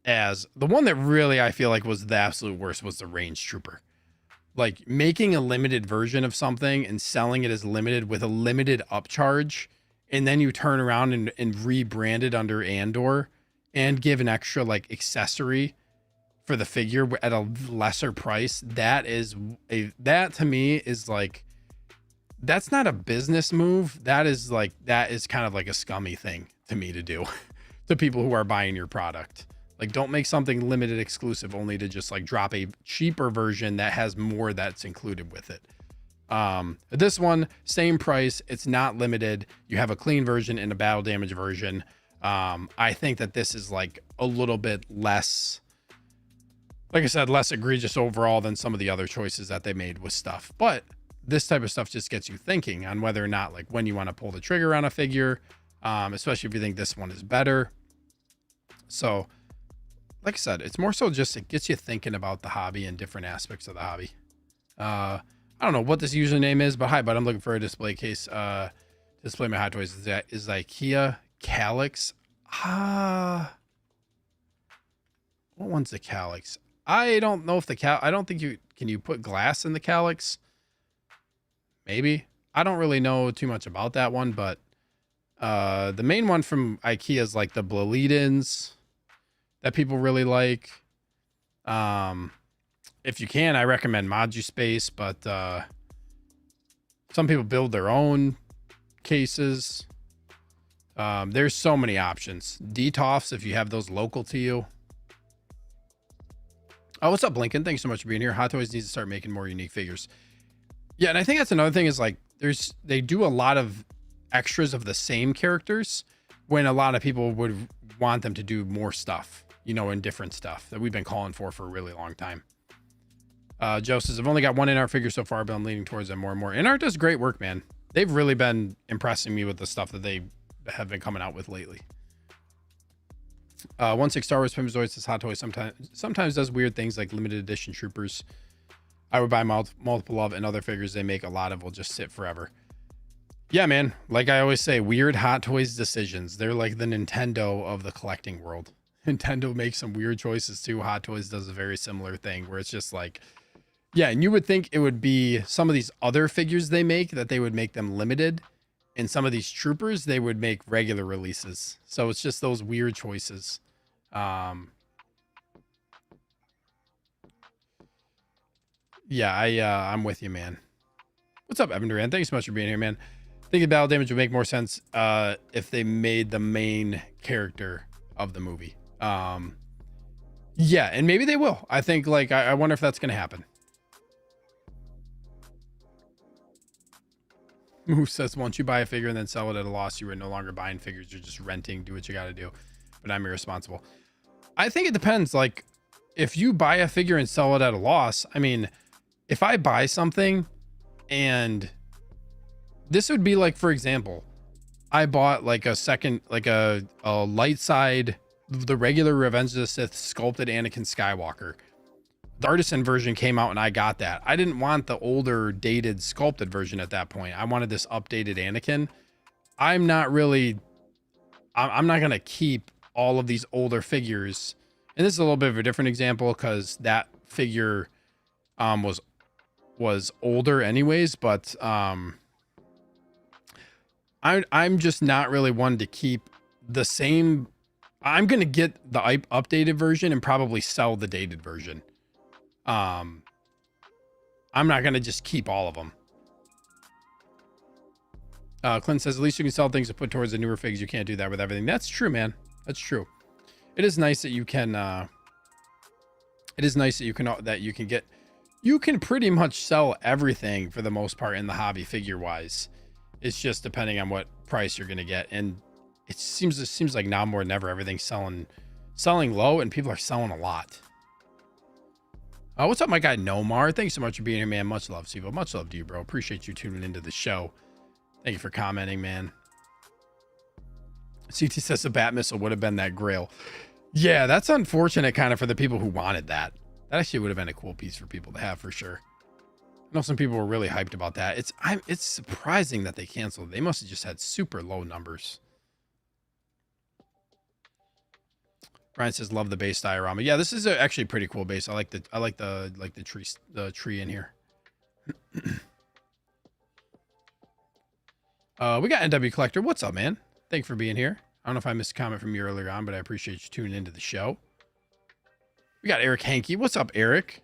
as the one that really I feel like was the absolute worst was the Range Trooper. Like making a limited version of something and selling it as limited with a limited upcharge, and then you turn around and rebrand it under Andor and give an extra like accessory for the figure at a lesser price. That to me is like, that's not a business move. That is kind of like a scummy thing to me to do to people who are buying your product. Like, don't make something limited exclusive only to just like drop a cheaper version that has more that's included with it. This one, same price. It's not limited. You have a clean version and a battle damage version. I think that this is like a little bit less, like I said, less egregious overall than some of the other choices that they made with stuff. But this type of stuff just gets you thinking on whether or not, like when you want to pull the trigger on a figure, especially if you think this one is better. So, like I said, it's more so just it gets you thinking about the hobby and different aspects of the hobby. I don't know what this username is, but hi, bud. I'm looking for a display case to display my Hot Toys. Is IKEA Calyx? What one's the Calyx? I don't know if I don't think can you put glass in the Calyx? Maybe. I don't really know too much about that one, but the main one from IKEA is like the Bleledins that people really like. If you can, I recommend MODUSPACE, but some people build their own cases. There's so many options. DTOFs, if you have those local to you. Oh, what's up, Lincoln? Thanks so much for being here. Hot Toys needs to start making more unique figures. Yeah, and I think that's another thing is like they do a lot of extras of the same characters when a lot of people would want them to do more stuff, you know, and different stuff that we've been calling for a really long time. Joe says, I've only got one in-art figure so far, but I'm leaning towards them more and more. In-art does great work, man. They've really been impressing me with the stuff that they have been coming out with lately. 16 Star Wars Pimzoid says Hot Toys sometimes does weird things like limited edition troopers. I would buy multiple of, and other figures they make a lot of will just sit forever. Yeah, man. Like I always say, weird Hot Toys decisions. They're like the Nintendo of the collecting world. Nintendo makes some weird choices too. Hot Toys does a very similar thing where it's just like, yeah, and you would think it would be some of these other figures they make that they would make them limited, and some of these troopers they would make regular releases. So it's just those weird choices. Yeah, I'm with you, man. What's up, Evan Duran? Thanks so much for being here, man. I think the battle damage would make more sense if they made the main character of the movie. Yeah, and maybe they will. I think, like, I wonder if that's going to happen. Who says once you buy a figure and then sell it at a loss, you are no longer buying figures, you're just renting, do what you got to do, but I'm irresponsible. I think it depends. Like, if you buy a figure and sell it at a loss, I mean, if I buy something and this would be like, for example, I bought like a second, like a light side, the regular Revenge of the Sith sculpted Anakin Skywalker. The artisan version came out and I got that. I didn't want the older dated sculpted version at that point. I wanted this updated Anakin. I'm not really I'm not going to keep all of these older figures. And this is a little bit of a different example because that figure was older anyways, but I'm just not really one to keep the same. I'm going to get the updated version and probably sell the dated version. I'm not going to just keep all of them. Clint says, at least you can sell things to put towards the newer figs. You can't do that with everything. That's true, man. That's true. It is nice that you can, you can pretty much sell everything for the most part in the hobby figure wise. It's just depending on what price you're going to get. And it seems like now more than ever, everything's selling low and people are selling a lot. What's up, my guy Nomar? Thanks so much for being here, man. Much love, Sivo. Much love to you, bro. Appreciate you tuning into the show. Thank you for commenting, man. CT says the bat missile would have been that grail. Yeah, that's unfortunate kind of for the people who wanted that. That actually would have been a cool piece for people to have for sure. I know some people were really hyped about that. It's surprising that they canceled. They must have just had super low numbers. Brian says, love the base diorama. Yeah, this is actually a pretty cool base. I like the tree in here. We got NW Collector. What's up, man? Thank you for being here. I don't know if I missed a comment from you earlier on, but I appreciate you tuning into the show. We got Eric Hankey. What's up, Eric?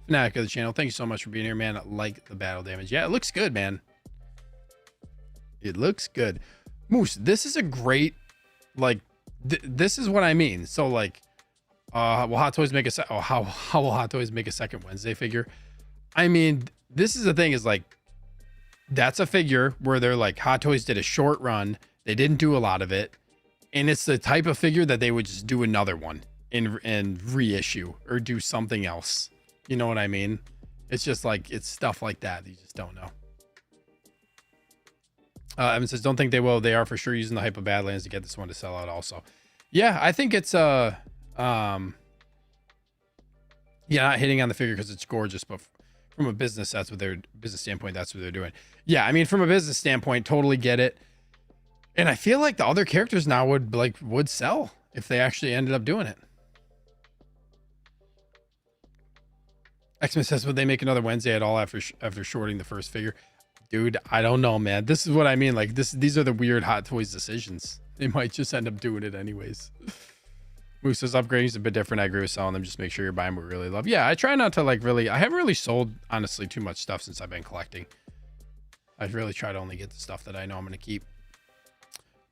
Fanatic of the channel. Thank you so much for being here, man. I like the battle damage. Yeah, it looks good, man. It looks good. Moose, this is a great, like, this is what I mean. So, like, will Hot Toys make a how will Hot Toys make a second Wednesday figure? I mean, this is the thing is like, that's a figure where they're like, Hot Toys did a short run. They didn't do a lot of it. And it's the type of figure that they would just do another one and reissue or do something else. You know what I mean? It's just like, it's stuff like that. You just don't know. Evan says, don't think they will. They are for sure using the hype of Badlands to get this one to sell out also. Yeah, I think it's, yeah, not hitting on the figure because it's gorgeous, but from a business, that's what their business standpoint, that's what they're doing. Yeah, I mean, from a business standpoint, totally get it. And I feel like the other characters now would sell if they actually ended up doing it. X-Men says, would they make another Wednesday at all after shorting the first figure? Dude, I don't know, man. This is what I mean. Like, these are the weird Hot Toys decisions. They might just end up doing it anyways. Moose says, upgrading is a bit different. I agree with selling them. Just make sure you're buying what we really love. Yeah, I try not to, like, really... I haven't really sold, honestly, too much stuff since I've been collecting. I've really tried to only get the stuff that I know I'm going to keep.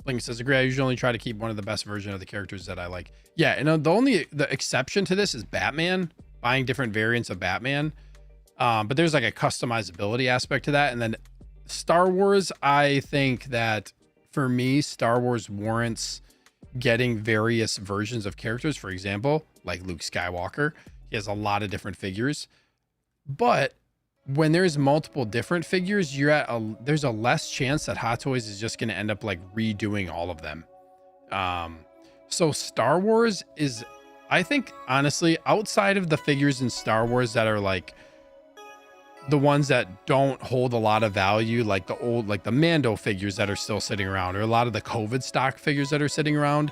Blink says, agree. I usually only try to keep one of the best version of the characters that I like. Yeah, and the exception to this is Batman. Buying different variants of Batman. But there's like a customizability aspect to that. And then Star Wars, I think that for me, Star Wars warrants getting various versions of characters. For example, like Luke Skywalker, he has a lot of different figures. But when there's multiple different figures, there's a less chance that Hot Toys is just going to end up like redoing all of them. So Star Wars is, I think, honestly, outside of the figures in Star Wars that are like the ones that don't hold a lot of value, like the old, like the Mando figures that are still sitting around, or a lot of the COVID stock figures that are sitting around,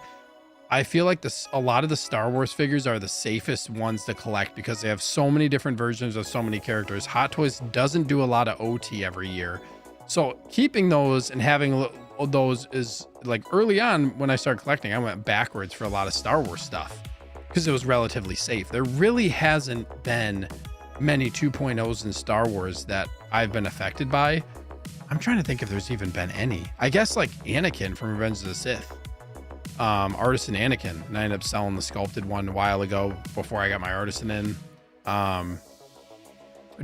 I feel like a lot of the Star Wars figures are the safest ones to collect because they have so many different versions of so many characters. Hot Toys doesn't do a lot of OT every year. So keeping those and having those is like early on when I started collecting, I went backwards for a lot of Star Wars stuff because it was relatively safe. There really hasn't been many 2.0s in Star Wars that I've been affected by. I'm trying to think if there's even been any. I guess like Anakin from Revenge of the Sith. Artisan Anakin, and I ended up selling the sculpted one a while ago before I got my artisan in.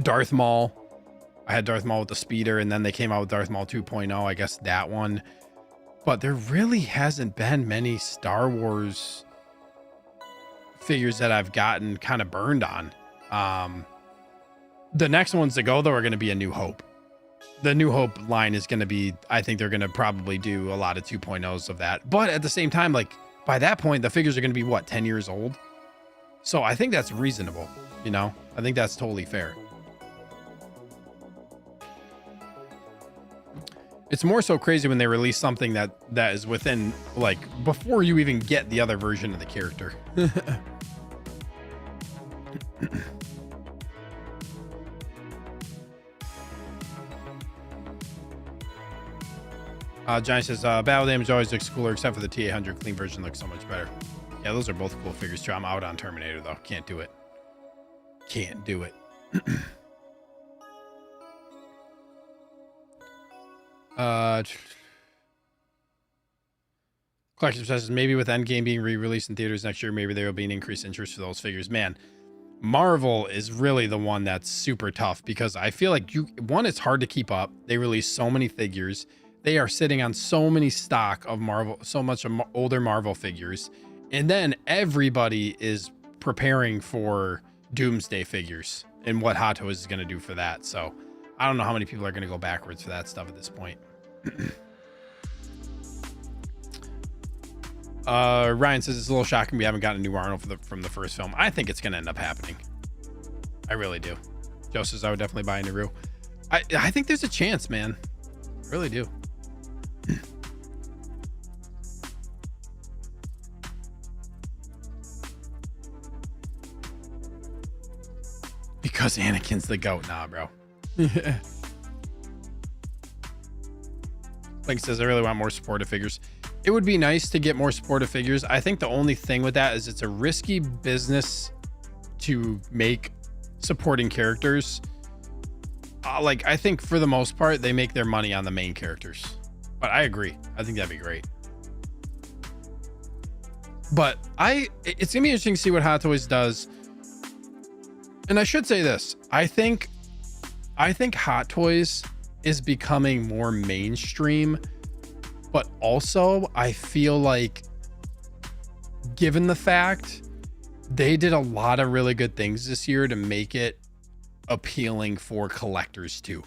Darth Maul, I had Darth Maul with the speeder, and then they came out with Darth Maul 2.0, I guess that one. But there really hasn't been many Star Wars figures that I've gotten kind of burned on. The next ones to go though are going to be A New Hope. The New Hope line is going to be, I think they're going to probably do a lot of 2.0s of that. But at the same time, like by that point, the figures are going to be what, 10 years old? So I think that's reasonable. You know, I think that's totally fair. It's more so crazy when they release something that is within, like, before you even get the other version of the character. Johnny says, battle damage always looks cooler, except for the T800 clean version looks so much better. Yeah, those are both cool figures too. I'm out on Terminator though. Can't do it. Can't do it. Collection says maybe with Endgame being re-released in theaters next year, maybe there will be an increased interest for those figures. Man, Marvel is really the one that's super tough because I feel like it's hard to keep up. They release so many figures. They are sitting on so many stock of Marvel, so much older Marvel figures. And then everybody is preparing for Doomsday figures and what Hot Toys is going to do for that. So I don't know how many people are going to go backwards for that stuff at this point. Ryan says it's a little shocking we haven't gotten a new Arnold from the first film. I think it's going to end up happening. I really do. Joe says I would definitely buy a Naru. I think there's a chance, man. I really do. Because Anakin's the GOAT. Nah, bro. Link says, I really want more supportive figures. It would be nice to get more supportive figures. I think the only thing with that is it's a risky business to make supporting characters. Like, I think for the most part, they make their money on the main characters. But I agree. I think that'd be great. But it's going to be interesting to see what Hot Toys does. And I should say this. I think Hot Toys is becoming more mainstream, but also I feel like, given the fact they did a lot of really good things this year to make it appealing for collectors too.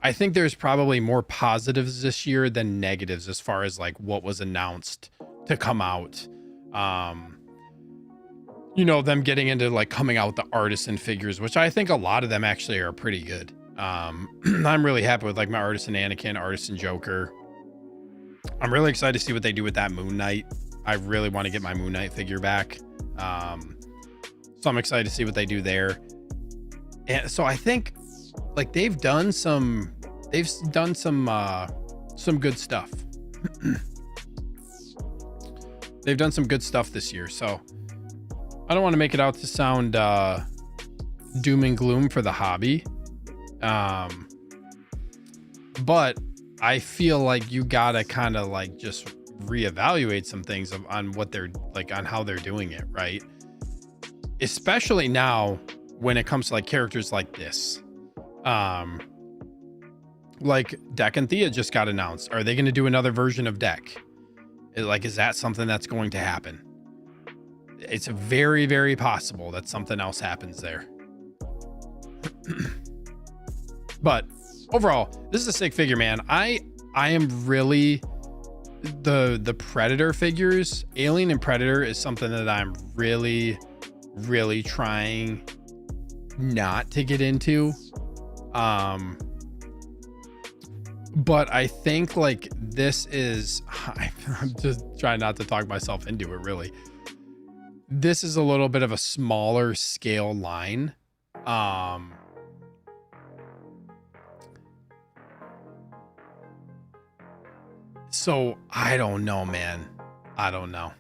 I think there's probably more positives this year than negatives as far as like what was announced to come out. You know, them getting into like coming out with the artisan figures, which I think a lot of them actually are pretty good. I'm really happy with like my artisan Anakin, artisan Joker. I'm really excited to see what they do with that Moon Knight. I really want to get my Moon Knight figure back. So I'm excited to see what they do there. And so I think like they've done some good stuff. They've done some good stuff this year. So I don't want to make it out to sound doom and gloom for the hobby. But I feel like you gotta kind of like just reevaluate some things on what they're like, on how they're doing it, right? Especially now when it comes to like characters like this. Like Deck and Thea just got announced. Are they going to do another version of Deck? Like, is that something that's going to happen? It's very, very possible that something else happens there. But overall, this is a sick figure, man. I am really the Predator figures, Alien and Predator, is something that I'm really trying not to get into. But I think like this is, I'm just trying not to talk myself into it, really. This is a little bit of a smaller scale line. So I don't know, man. I don't know.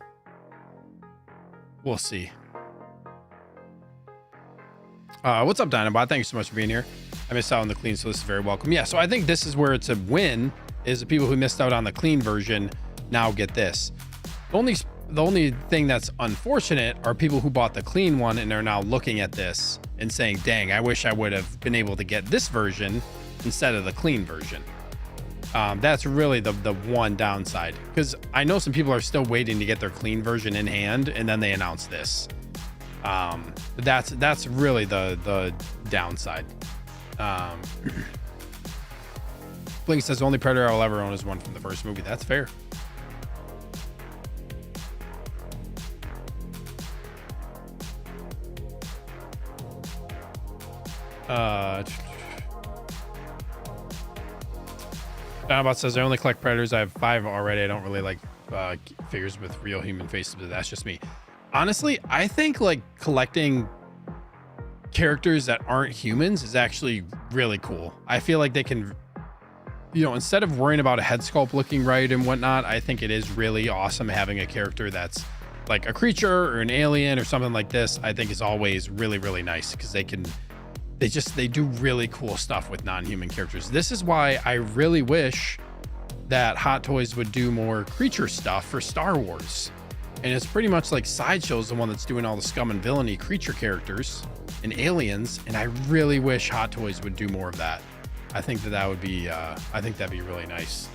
We'll see. What's up, Dinobot? Thank you so much for being here. I missed out on the clean, so this is very welcome. Yeah, so I think this is where it's a win, is the people who missed out on the clean version now get this. The only thing that's unfortunate are people who bought the clean one and are now looking at this and saying, dang, I wish I would have been able to get this version instead of the clean version. That's really the one downside, because I know some people are still waiting to get their clean version in hand, and then they announce this. That's really the downside. Blink says only Predator I'll ever own is one from the first movie. That's fair. Donabot says I only collect predators. I have 5 already. I don't really like figures with real human faces, but that's just me. Honestly, I think like collecting characters that aren't humans is actually really cool. I feel like they can, you know, instead of worrying about a head sculpt looking right and whatnot, I think it is really awesome having a character that's like a creature or an alien or something like this. I think is always really, really nice because they do really cool stuff with non-human characters. This is why I really wish that Hot Toys would do more creature stuff for Star Wars. And it's pretty much like Sideshow's the one that's doing all the scum and villainy creature characters and aliens. And I really wish Hot Toys would do more of that. I think that would be, I think that'd be really nice.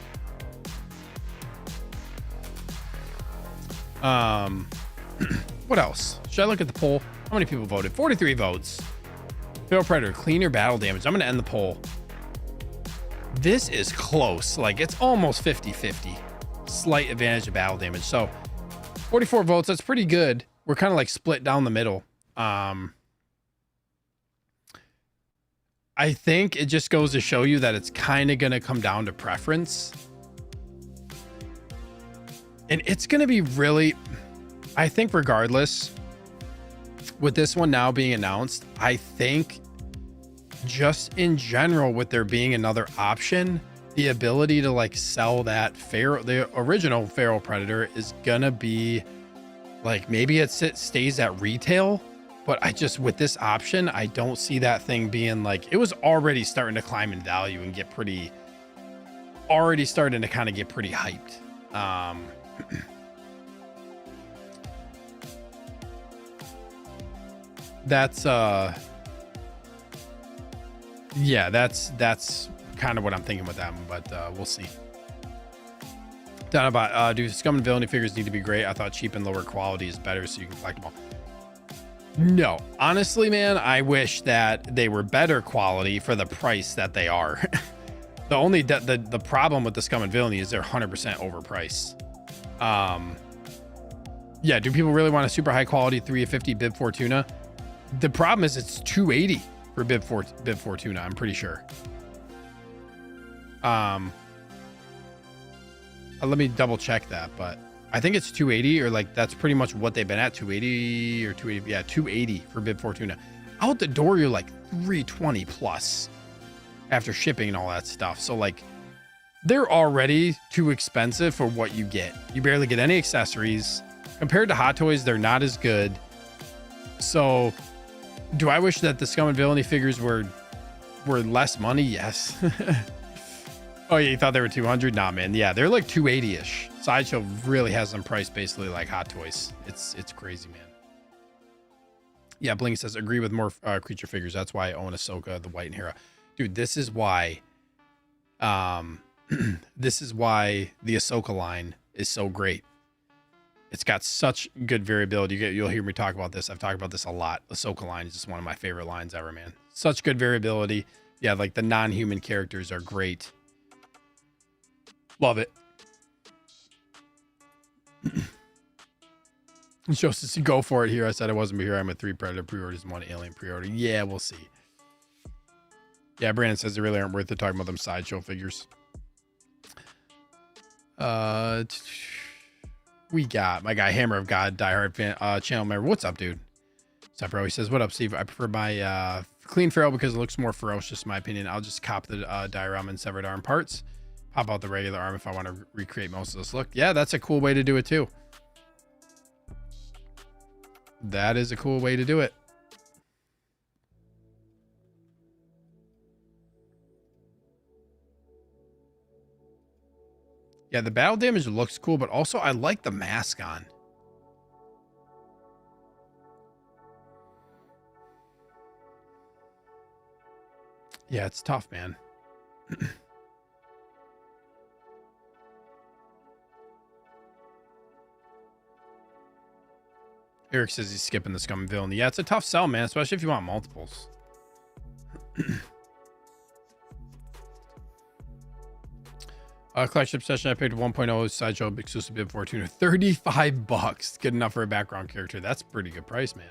What else? Should I look at the poll? How many people voted? 43 votes. Feral Predator, cleaner battle damage. I'm going to end the poll. This is close. Like, it's almost 50-50. Slight advantage of battle damage. So, 44 votes. That's pretty good. We're kind of like split down the middle. I think it just goes to show you that it's kind of going to come down to preference. And it's going to be really... I think regardless, with this one now being announced, I think just in general, with there being another option, the ability to like sell that the original Feral Predator is gonna be like, maybe it stays at retail, but I just, with this option, I don't see that thing being like, it was already starting to climb in value and get pretty, already starting to kind of get pretty hyped. That's yeah, that's kind of what I'm thinking with that one, but we'll see. Down about do scum and villainy figures need to be great? I thought cheap and lower quality is better so you can collect them all. No, honestly, man, I wish that they were better quality for the price that they are. The only the problem with the scum and villainy is they're 100% overpriced. Yeah, do people really want a super high quality 350 Bib Fortuna? The problem is it's 280 for Bib Fortuna, I'm pretty sure. Let me double check that, but I think it's 280, or like that's pretty much what they've been at, 280 or 280. Yeah, 280 for Bib Fortuna. Out the door, you're like 320 plus after shipping and all that stuff. So like they're already too expensive for what you get. You barely get any accessories. Compared to Hot Toys, they're not as good. So do I wish that the scum and villainy figures were less money? Yes. Oh yeah, you thought they were 200? Nah, man. Yeah, they're like 280-ish. Sideshow really has them priced basically like Hot Toys. It's crazy, man. Yeah, Bling says agree with more creature figures. That's why I own Ahsoka, the White and Hera. Dude, this is why this is why the Ahsoka line is so great. It's got such good variability. You'll hear me talk about this. I've talked about this a lot. Ahsoka line is just one of my favorite lines ever, man. Such good variability. Yeah, like the non-human characters are great. Love it. Joseph, go for it here. I said I wasn't here. I'm a 3 Predator pre-orders and 1 Alien pre-order. Yeah, we'll see. Yeah, Brandon says they really aren't worth it talking about them Sideshow figures. We got my guy Hammer of God, diehard fan, channel member. What's up, dude? Saber always says, what up, Steve? I prefer my clean Feral because it looks more ferocious, in my opinion. I'll just cop the diorama and severed arm parts. Pop out the regular arm if I want to recreate most of this look. Yeah, that's a cool way to do it too. That is a cool way to do it. Yeah, the battle damage looks cool, but also I like the mask on. Yeah, it's tough, man. Eric says he's skipping the scum and villainy. Yeah, it's a tough sell, man, especially if you want multiples. Collection session, I paid 1.0 Sideshow exclusive Bib Fortuna. $35. Good enough for a background character. That's a pretty good price, man.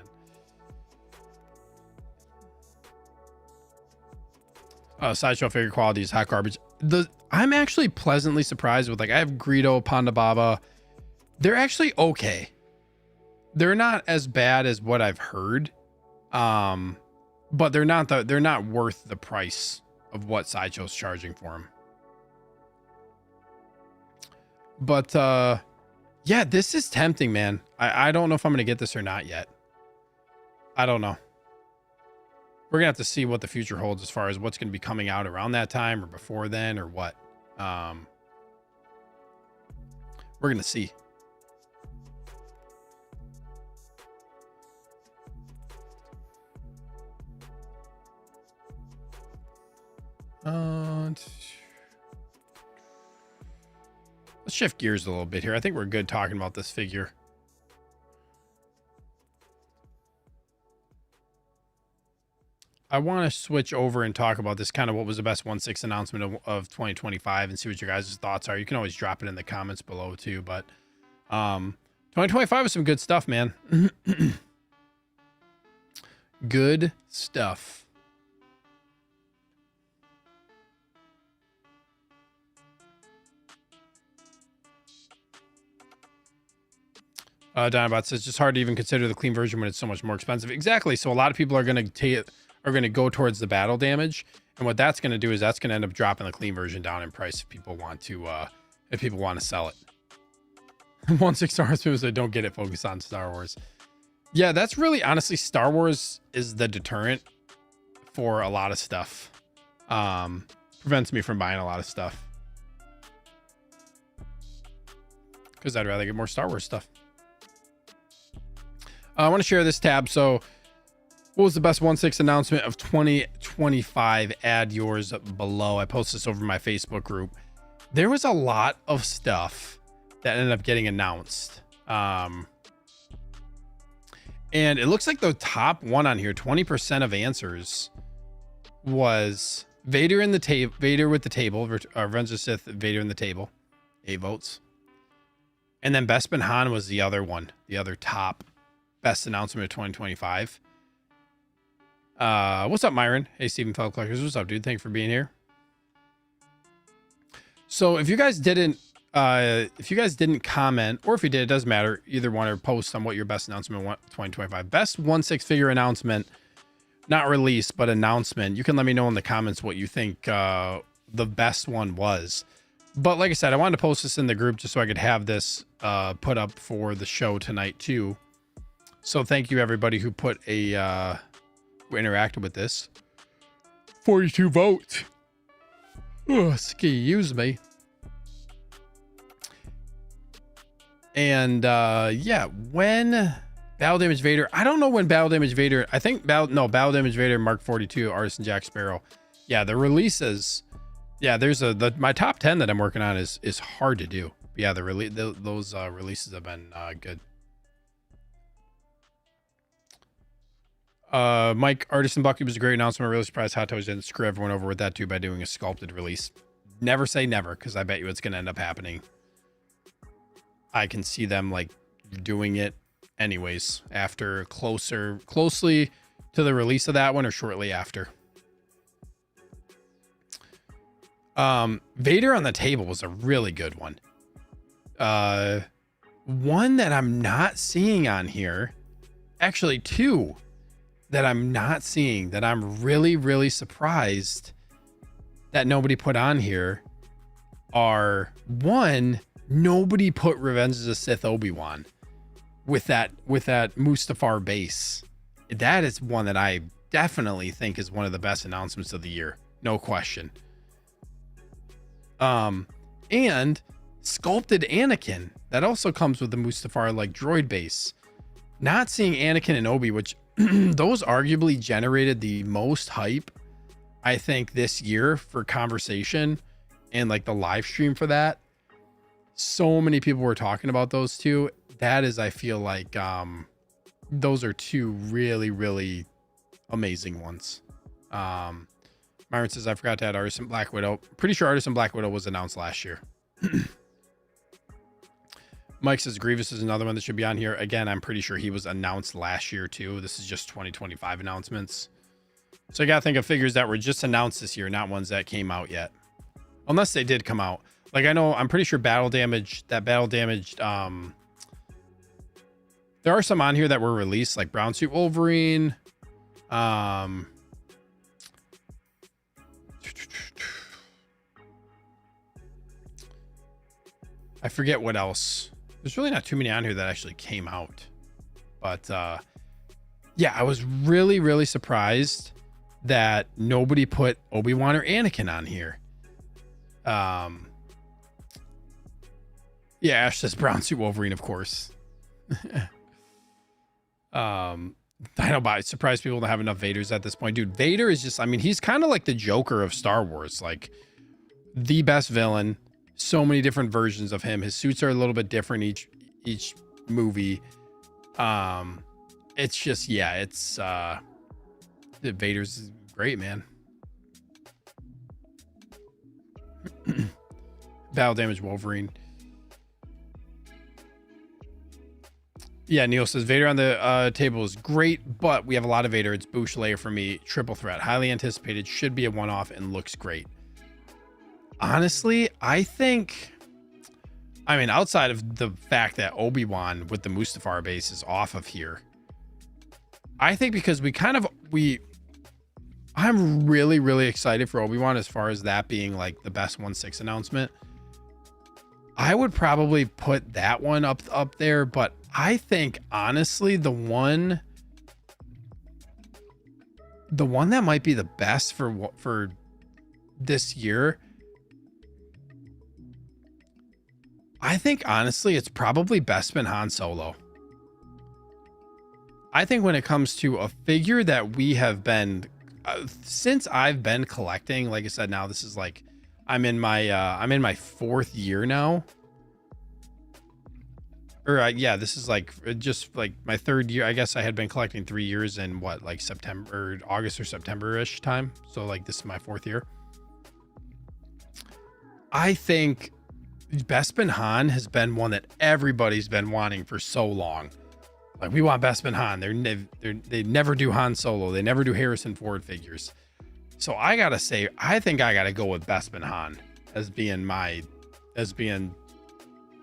Sideshow figure quality is hot garbage. I'm actually pleasantly surprised with, like, I have Greedo, Panda Baba. They're actually okay. They're not as bad as what I've heard. But they're not worth the price of what Sideshow's charging for them. But yeah, this is tempting, man. I don't know if I'm gonna get this or not yet. I don't know. We're gonna have to see what the future holds as far as what's gonna be coming out around that time or before then or what. We're gonna see. Let's shift gears a little bit here. I think we're good talking about this figure. I want to switch over and talk about this, kind of what was the best 1/6 announcement of 2025, and see what your guys' thoughts are. You can always drop it in the comments below too, but 2025 was some good stuff, man. Good stuff. Dinobot says it's just hard to even consider the clean version when it's so much more expensive. Exactly. So a lot of people are going to go towards the battle damage, and what that's going to do is that's going to end up dropping the clean version down in price if people want to sell it. 1/6 Star Wars people say don't get it. Focus on Star Wars. Yeah, that's really, honestly, Star Wars is the deterrent for a lot of stuff. Prevents me from buying a lot of stuff because I'd rather get more Star Wars stuff. I want to share this tab. So what was the best 1/6 announcement of 2025? Add yours below. I posted this over my Facebook group. There was a lot of stuff that ended up getting announced. And it looks like the top one on here, 20% of answers, was Vader in the table, Vader with the table, Revenge of the Sith, Vader in the table, 8 votes. And then Bespin Han was the other one, the other top best announcement of 2025. What's up, Myron? Hey, Stephen Fellow Collectors. What's up, dude? Thanks for being here. So if you guys didn't comment, or if you did, it doesn't matter. Either one, or post on what your best announcement 2025. Best 1/6 figure announcement, not release, but announcement. You can let me know in the comments what you think the best one was. But like I said, I wanted to post this in the group just so I could have this put up for the show tonight too. So thank you everybody who put who interacted with this. 42 votes. Oh, excuse me. And yeah, when Battle Damage Vader, I don't know when Battle Damage Vader, I think Battle Damage Vader Mark 42, Artisan Jack Sparrow. Yeah, the releases. Yeah, there's my top 10 that I'm working on is hard to do. But yeah, those releases have been good. Mike, Artisan Bucky was a great announcement. I'm really surprised Hot Toys didn't screw everyone over with that too by doing a sculpted release. Never say never, because I bet you it's going to end up happening. I can see them like doing it anyways after closely to the release of that one or shortly after. Vader on the table was a really good one. One that I'm not seeing on here, actually two that I'm not seeing that I'm really, really surprised that nobody put on here are, one, nobody put Revenge of the Sith Obi-Wan with that Mustafar base. That is one that I definitely think is one of the best announcements of the year. No question. And sculpted Anakin, that also comes with the Mustafar like droid base. Not seeing Anakin and Obi, which those arguably generated the most hype, I think, this year for conversation and like the live stream for that. So many people were talking about those two. That is, I feel like, those are two really, really amazing ones. Myron says, I forgot to add Artisan Black Widow. Pretty sure Artisan Black Widow was announced last year. Mike says Grievous is another one that should be on here. Again, I'm pretty sure he was announced last year too. This is just 2025 announcements. So you got to think of figures that were just announced this year, not ones that came out yet. Unless they did come out. Like, I know, I'm pretty sure battle damaged, there are some on here that were released, like Brown Suit Wolverine. I forget what else. There's really not too many on here that actually came out. But yeah, I was really, really surprised that nobody put Obi-Wan or Anakin on here. Yeah, Ash says Brown Suit Wolverine, of course. I know, but it's surprised people don't have enough Vaders at this point. Dude, Vader is just, I mean, he's kind of like the Joker of Star Wars. Like, the best villain. So many different versions of him. His suits are a little bit different each movie. It's just, yeah, it's Vader's great, man. Battle damage Wolverine. Yeah, Neil says Vader on the table is great, but we have a lot of Vader. It's Bouche Layer for me. Triple threat. Highly anticipated. Should be a one-off and looks great. Honestly, I think, I mean, outside of the fact that Obi-Wan with the Mustafar base is off of here, I think because I'm really, really excited for Obi-Wan as far as that being like the best 1/6 announcement. I would probably put that one up there, but I think honestly the one that might be the best for this year, I think honestly it's probably Bespin Han Solo. I think when it comes to a figure that we have been since I've been collecting, like I said, now this is like I'm in my fourth year now. Or yeah, this is like just like my third year. I guess I had been collecting 3 years in what, like September or August or September-ish time. So like this is my fourth year. I think Bespin Han has been one that everybody's been wanting for so long. Like, we want Bespin Han. They never do Han Solo. They never do Harrison Ford figures. So I gotta say, I think I gotta go with Bespin Han as being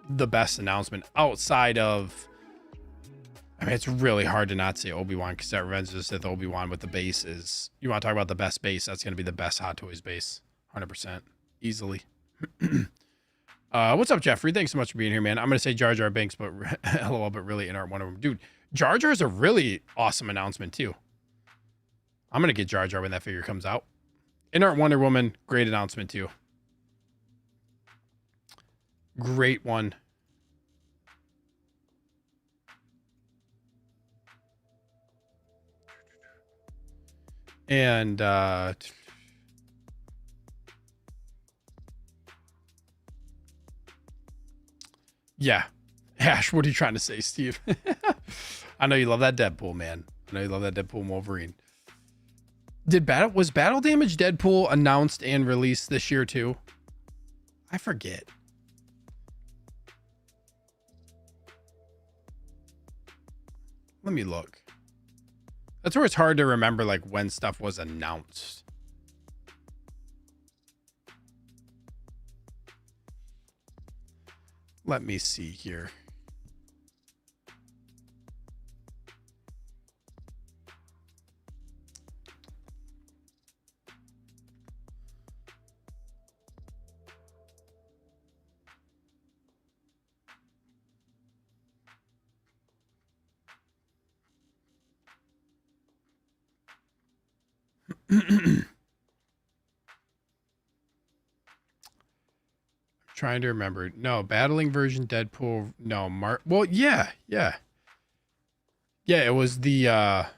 the best announcement outside of, I mean, it's really hard to not say Obi-Wan, because that Revenge of the Sith Obi-Wan with the base is, you want to talk about the best base, that's going to be the best Hot Toys base. 100%. Easily. What's up, Jeffrey? Thanks so much for being here, man. I'm going to say Jar Jar Binks, but LOL, but really in art one of them. Dude, Jar Jar is a really awesome announcement too. I'm going to get Jar Jar when that figure comes out. In art Wonder Woman, great announcement too. Great one. And yeah. Ash, what are you trying to say, Steve? I know you love that Deadpool, man. I know you love that Deadpool and Wolverine. Was Battle Damage Deadpool announced and released this year too? I forget. Let me look. That's where it's hard to remember like when stuff was announced. Let me see here. Trying to remember. No, battling version Deadpool. No, well, yeah. Yeah, it was the I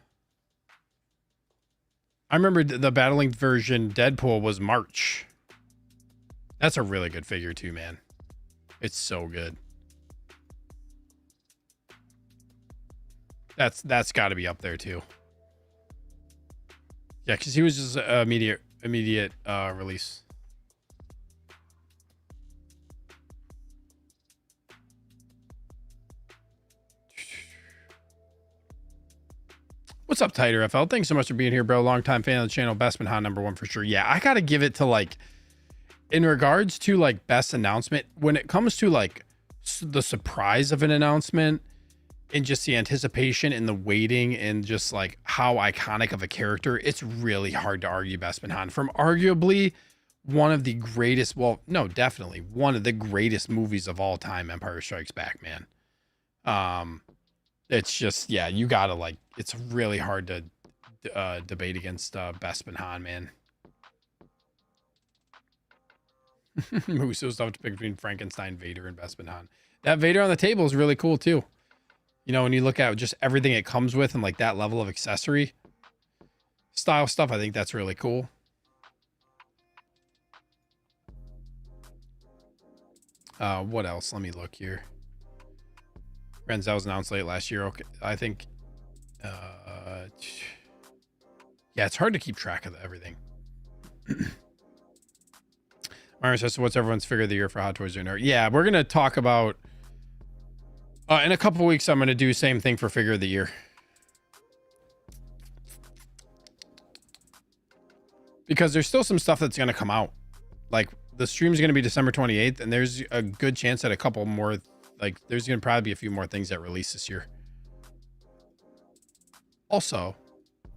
remember the battling version Deadpool was March. That's a really good figure too, man. It's so good. That's got to be up there too. Yeah, because he was just immediate release. What's up, Tighter FL? Thanks so much for being here, bro. Longtime fan of the channel. Bestman Han #1 for sure. Yeah, I gotta give it to like, in regards to like best announcement, when it comes to like the surprise of an announcement and just the anticipation and the waiting and just like how iconic of a character, it's really hard to argue Bespin Han from arguably one of the greatest, well, no, definitely one of the greatest movies of all time, Empire Strikes Back, man. It's just, yeah, you gotta like, it's really hard to debate against Bespin Han, man. Moose was tough to pick between Frankenstein, Vader, and Bespin Han. That Vader on the table is really cool too. You know, when you look at just everything it comes with and like that level of accessory style stuff, I think that's really cool. What else? Let me look here. Renzel was announced late last year. Okay, I think. Yeah, it's hard to keep track of everything. Myron says, so what's everyone's figure of the year for Hot Toys or yeah, we're gonna talk about in a couple of weeks. I'm gonna do same thing for figure of the year because there's still some stuff that's gonna come out. Like the stream is gonna be December 28th, and there's a good chance that a couple more, like there's gonna probably be a few more things that release this year. Also,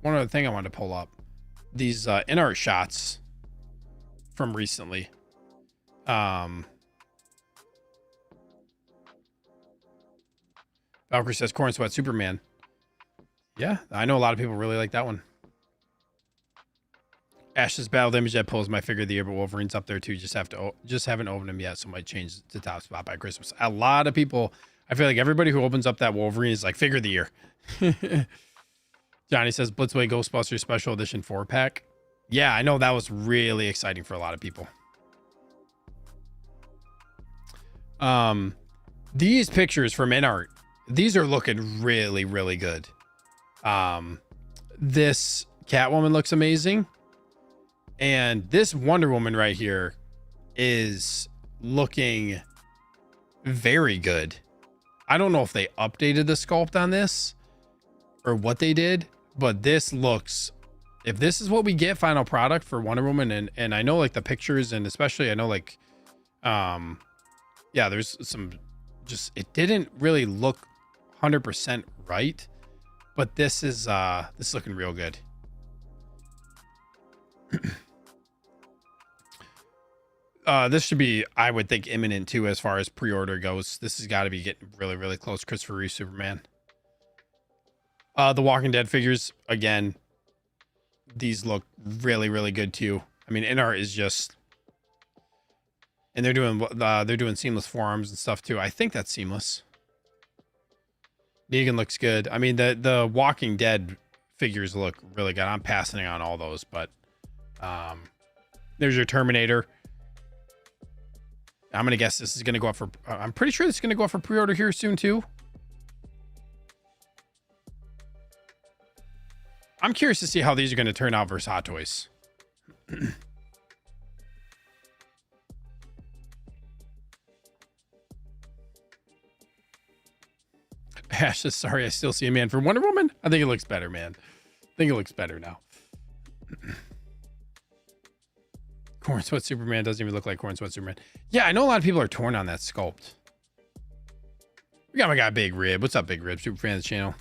one other thing I wanted to pull up, these in-art shots from recently. Valkyrie says Corn Sweat Superman. Yeah, I know a lot of people really like that one. Ash's Battle Image that pulls my figure of the year, but Wolverine's up there too. Just haven't opened him yet, so might change to top spot by Christmas. A lot of people, I feel like everybody who opens up that Wolverine is like figure of the year. Johnny says Blitzway Ghostbusters Special Edition 4-pack. Yeah, I know that was really exciting for a lot of people. These pictures from InArt, these are looking really, really good. This Catwoman looks amazing. And this Wonder Woman right here is looking very good. I don't know if they updated the sculpt on this or what they did, but this looks, if this is what we get final product for Wonder Woman, and I know like the pictures, and especially I know like yeah, there's some, just it didn't really look 100% right, but this is looking real good. This should be, I would think, imminent too as far as pre-order goes. This has got to be getting really, really close. Christopher Reeve Superman. The Walking Dead figures, again, these look really, really good too. I mean, InArt is just, and they're doing seamless forearms and stuff too. I think that's seamless. Negan looks good. I mean, the Walking Dead figures look really good. I'm passing on all those, but there's your Terminator. I'm gonna guess this is gonna go up for. I'm pretty sure this is gonna go up for pre-order here soon too. I'm curious to see how these are gonna turn out versus Hot Toys. Ash says, sorry, I still see a man for Wonder Woman. I think it looks better, man. I think it looks better now. Corn Sweat Superman doesn't even look like Corn Sweat Superman. Yeah, I know a lot of people are torn on that sculpt. We got my guy Big Rib. What's up, Big Rib? Super fan of the channel.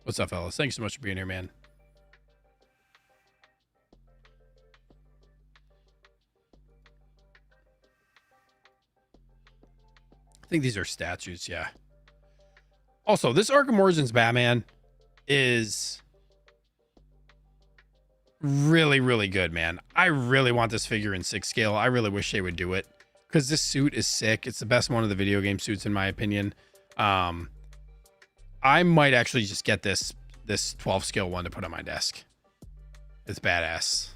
What's up, fellas? Thanks so much for being here, man. I think these are statues, yeah. Also, this Arkham Origins Batman is really, really good, man. I really want this figure in 6 scale. I really wish they would do it because this suit is sick. It's the best one of the video game suits in my opinion. I might actually just get this 12 scale one to put on my desk. It's badass.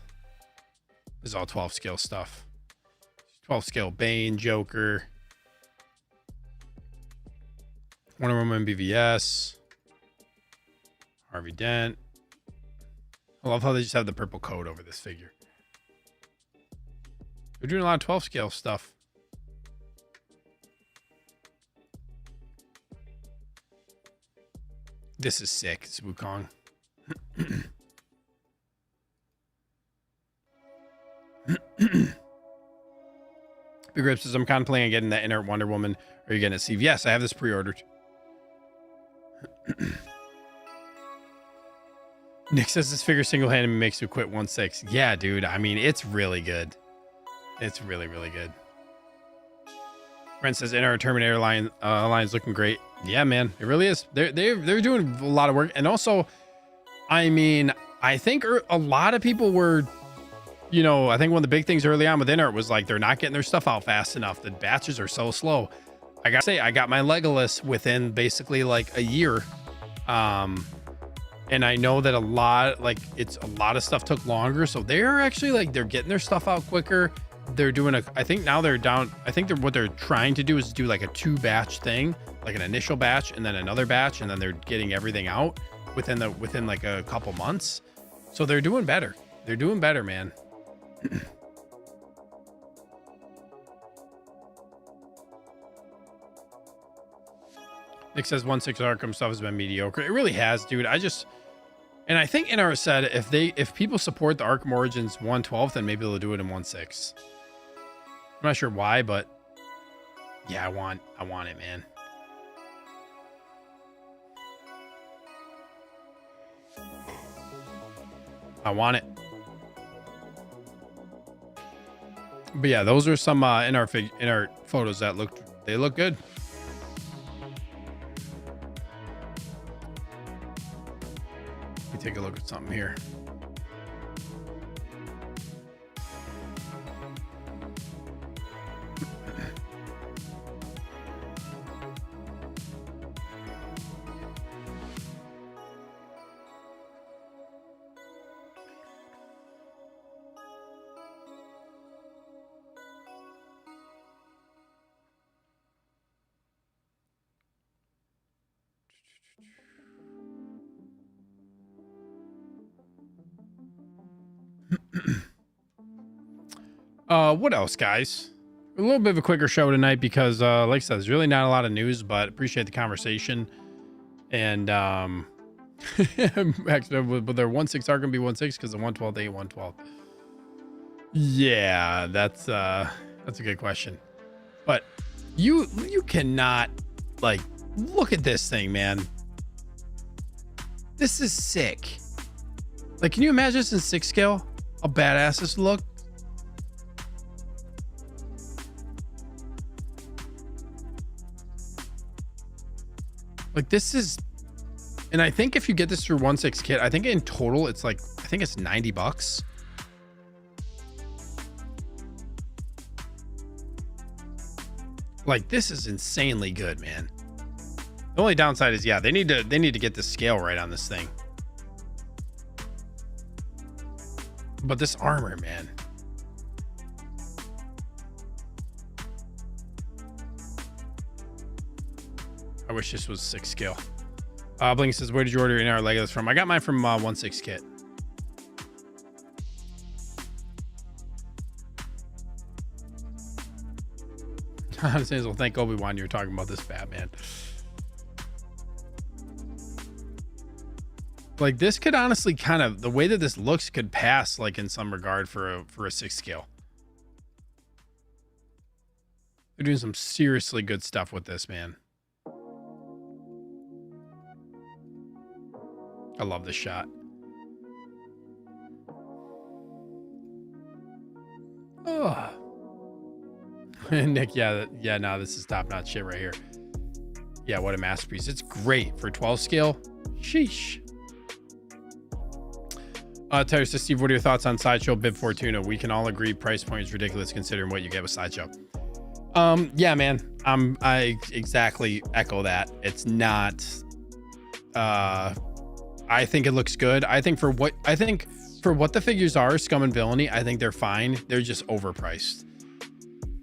This is all 12 scale stuff. 12 scale Bane, Joker, Wonder Woman, BVS, Harvey Dent. I love how they just have the purple coat over this figure. They're doing a lot of 12 scale stuff. This is sick. It's Wukong. Big Rip says, I'm contemplating on getting that inert Wonder Woman. Are you getting it, Steve? Yes, I have this pre-ordered. Nick says this figure single-handedly makes you quit 1/6. Yeah, dude. I mean, it's really good. It's really, really good. Brent says inner Terminator line is looking great. Yeah, man, it really is. They're doing a lot of work, and also, I mean, I think a lot of people were, you know, I think one of the big things early on with Inert was like they're not getting their stuff out fast enough. The batches are so slow. I gotta say, I got my Legolas within basically like a year, and I know that a lot of stuff took longer. So they're actually like they're getting their stuff out quicker. They're doing I think now they're down. I think what they're trying to do is do like a 2-batch thing, like an initial batch and then another batch, and then they're getting everything out within like a couple months. So they're doing better. They're doing better, man. Nick says 1/6 Arkham stuff has been mediocre. It really has, dude. And I think NR said if people support the Arkham Origins 1/12, then maybe they'll do it in 1/6. I'm not sure why, but yeah, I want it, man. I want it. But yeah, those are some in our photos that look good. Let me take a look at something here. What else, guys? A little bit of a quicker show tonight because, like I said, there's really not a lot of news, but appreciate the conversation. And, actually, but their 1/6 are going to be 1/6 because the 1/12 ain't 1/12. Yeah, that's a good question. But you cannot, like, look at this thing, man. This is sick. Like, can you imagine this in 6 scale? How badass this look? Like, this is, and I think if you get this through 1/6 kit, I think in total it's like, I think it's $90. Like, this is insanely good, man. The only downside is, yeah, they need to get the scale right on this thing. But this armor, man. I wish this was 6 scale. Blink says, where did you order in our Legos from? I got mine from 1/6 kit. Well, thank Obi-Wan you were talking about this Batman. Like, this could honestly kind of, the way that this looks could pass, like, in some regard for a 6 scale. They're doing some seriously good stuff with this, man. I love this shot. Oh. Nick, yeah, no, this is top-notch shit right here. Yeah, what a masterpiece. It's great for 12 scale. Sheesh. Terry says, Steve, what are your thoughts on Sideshow Bib Fortuna? We can all agree price point is ridiculous considering what you get with Sideshow. Yeah, man, I exactly echo that. It's not, I think it looks good. I think for what the figures are, Scum and Villainy, I think they're fine. They're just overpriced.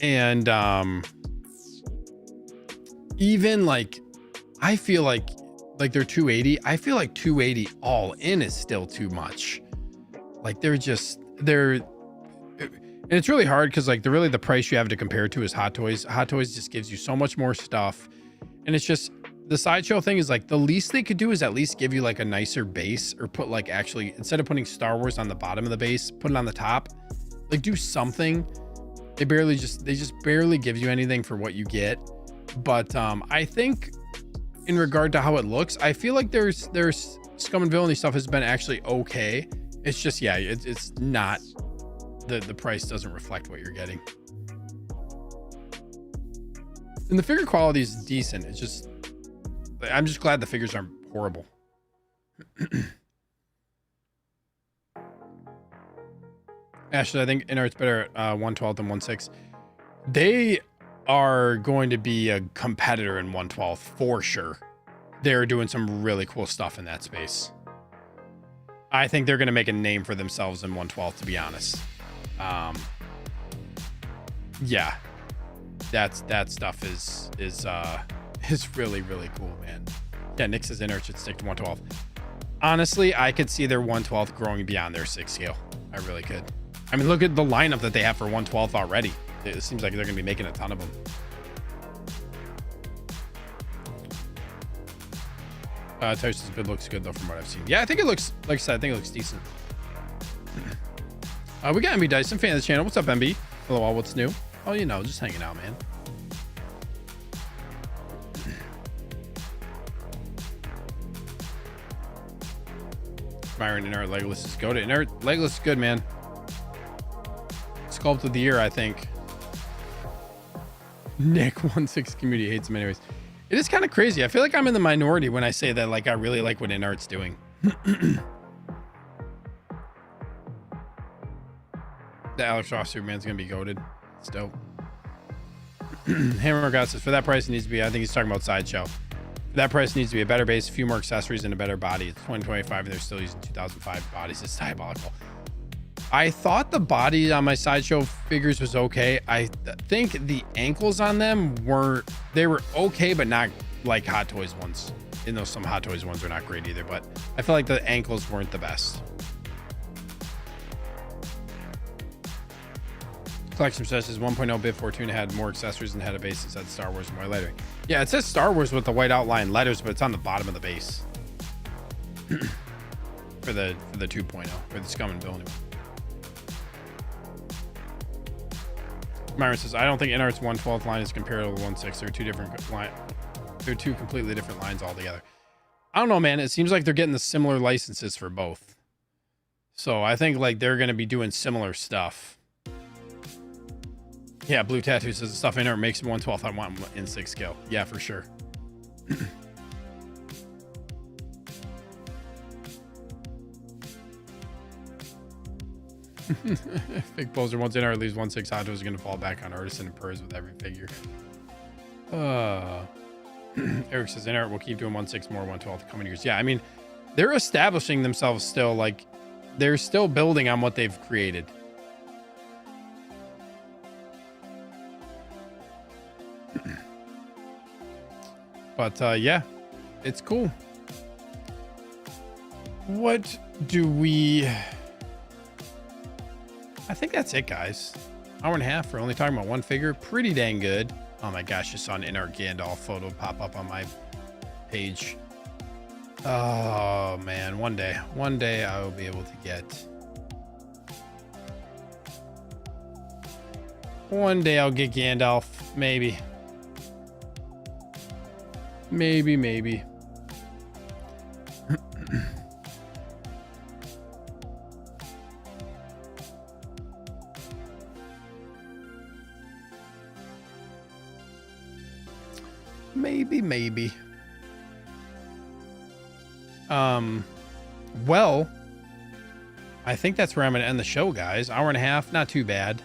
And even like, I feel like they're 280. I feel like 280 all in is still too much. Like, and it's really hard because, like, the price you have to compare to is Hot Toys. Hot Toys just gives you so much more stuff, and it's just, the Sideshow thing is like, the least they could do is at least give you like a nicer base, or put, like, actually, instead of putting Star Wars on the bottom of the base, put it on the top. Like, do something. They just barely give you anything for what you get. But I think in regard to how it looks, I feel like there's Scum and Villainy stuff has been actually okay. It's just, yeah, it's not, the price doesn't reflect what you're getting. And the figure quality is decent. It's just, I'm just glad the figures aren't horrible. Actually, I think InArt's better at 112 than 1/6. They are going to be a competitor in 112 for sure. They're doing some really cool stuff in that space. I think they're going to make a name for themselves in 112, to be honest. Yeah, that stuff is really, really cool, man. Yeah, Nick says InArt should stick to 112. Honestly, I could see their 112th growing beyond their 6 scale. I really could. I mean, look at the lineup that they have for 112th already. It seems like they're going to be making a ton of them. Toast's bid looks good though from what I've seen. Yeah, I think it looks, like I said, I think it looks decent. We got MB Dyson, fan of the channel. What's up, MB? Hello, what's new? Oh, you know, just hanging out, man. Myron InArt Legolas is go to InArt Legolas is good, man. Sculpt of the year, I think. Nick 16 community hates him anyways. It is kind of crazy. I feel like I'm in the minority when I say that, like, I really like what InArt's doing. The Alex Ross Superman's gonna be goated. It's dope. Hammer God says, for that price it needs to be, I think he's talking about Sideshow. For that price it needs to be a better base, a few more accessories, and a better body. It's 2025 and they're still using 2005 bodies. It's diabolical. I thought the body on my Sideshow figures was okay. I think the ankles on them were okay, but not like Hot Toys ones. You know, some Hot Toys ones are not great either, but I feel like the ankles weren't the best. Collection says 1.0 Bit Fortuna had more accessories and had a base that said Star Wars and white lettering. Yeah, it says Star Wars with the white outline letters, but it's on the bottom of the base. for the 2.0, for the Scum and Villainy one. Myron says, I don't think InArt's 112th line is comparable to 1/6. They're two different line. They're two completely different lines altogether. I don't know, man. It seems like they're getting the similar licenses for both. So I think like they're going to be doing similar stuff. Yeah, Blue Tattoo says the stuff InArt makes him 1/12. I want him in 6 scale. Yeah, for sure. Big Poser once InArt leaves 1/6 Hot Toys is going to fall back on Artisan and Purrs with every figure. Eric says InArt will keep doing 1/6 more 1/12 the coming years. Yeah, I mean, they're establishing themselves still. Like, they're still building on what they've created. But yeah, it's cool. What do we... I think that's it, guys. Hour and a half for only talking about one figure. Pretty dang good. Oh my gosh, just saw an InArt Gandalf photo pop up on my page. Oh man, one day I will be able to get... One day I'll get Gandalf, maybe. Maybe. Maybe, maybe. Well, I think that's where I'm going to end the show, guys. Hour and a half, not too bad.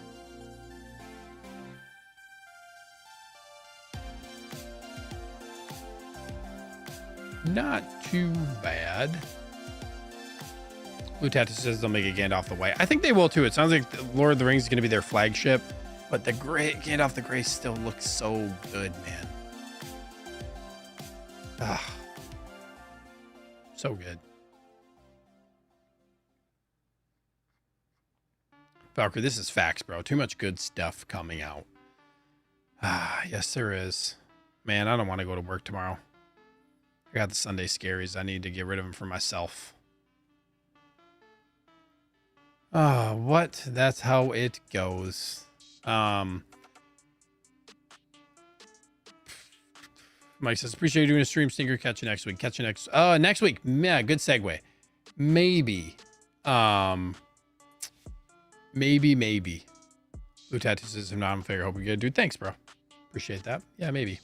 Not too bad. Blue Tattoo says they'll make a Gandalf the White. I think they will too. It sounds like Lord of the Rings is going to be their flagship, but the gray Gandalf the Grey still looks so good, man. Ah, so good. Valkyrie, this is facts, bro. Too much good stuff coming out. Ah, yes, there is. Man, I don't want to go to work tomorrow. I got the Sunday scaries. I need to get rid of them for myself. What? That's how it goes. Mike says, appreciate you doing a stream, Stinker. Catch you next week. Catch you next week. Yeah, good segue. Maybe. Maybe. Blue Tattoo says, I'm a figure. Hope you're good, dude. Thanks, bro. Appreciate that. Yeah, maybe.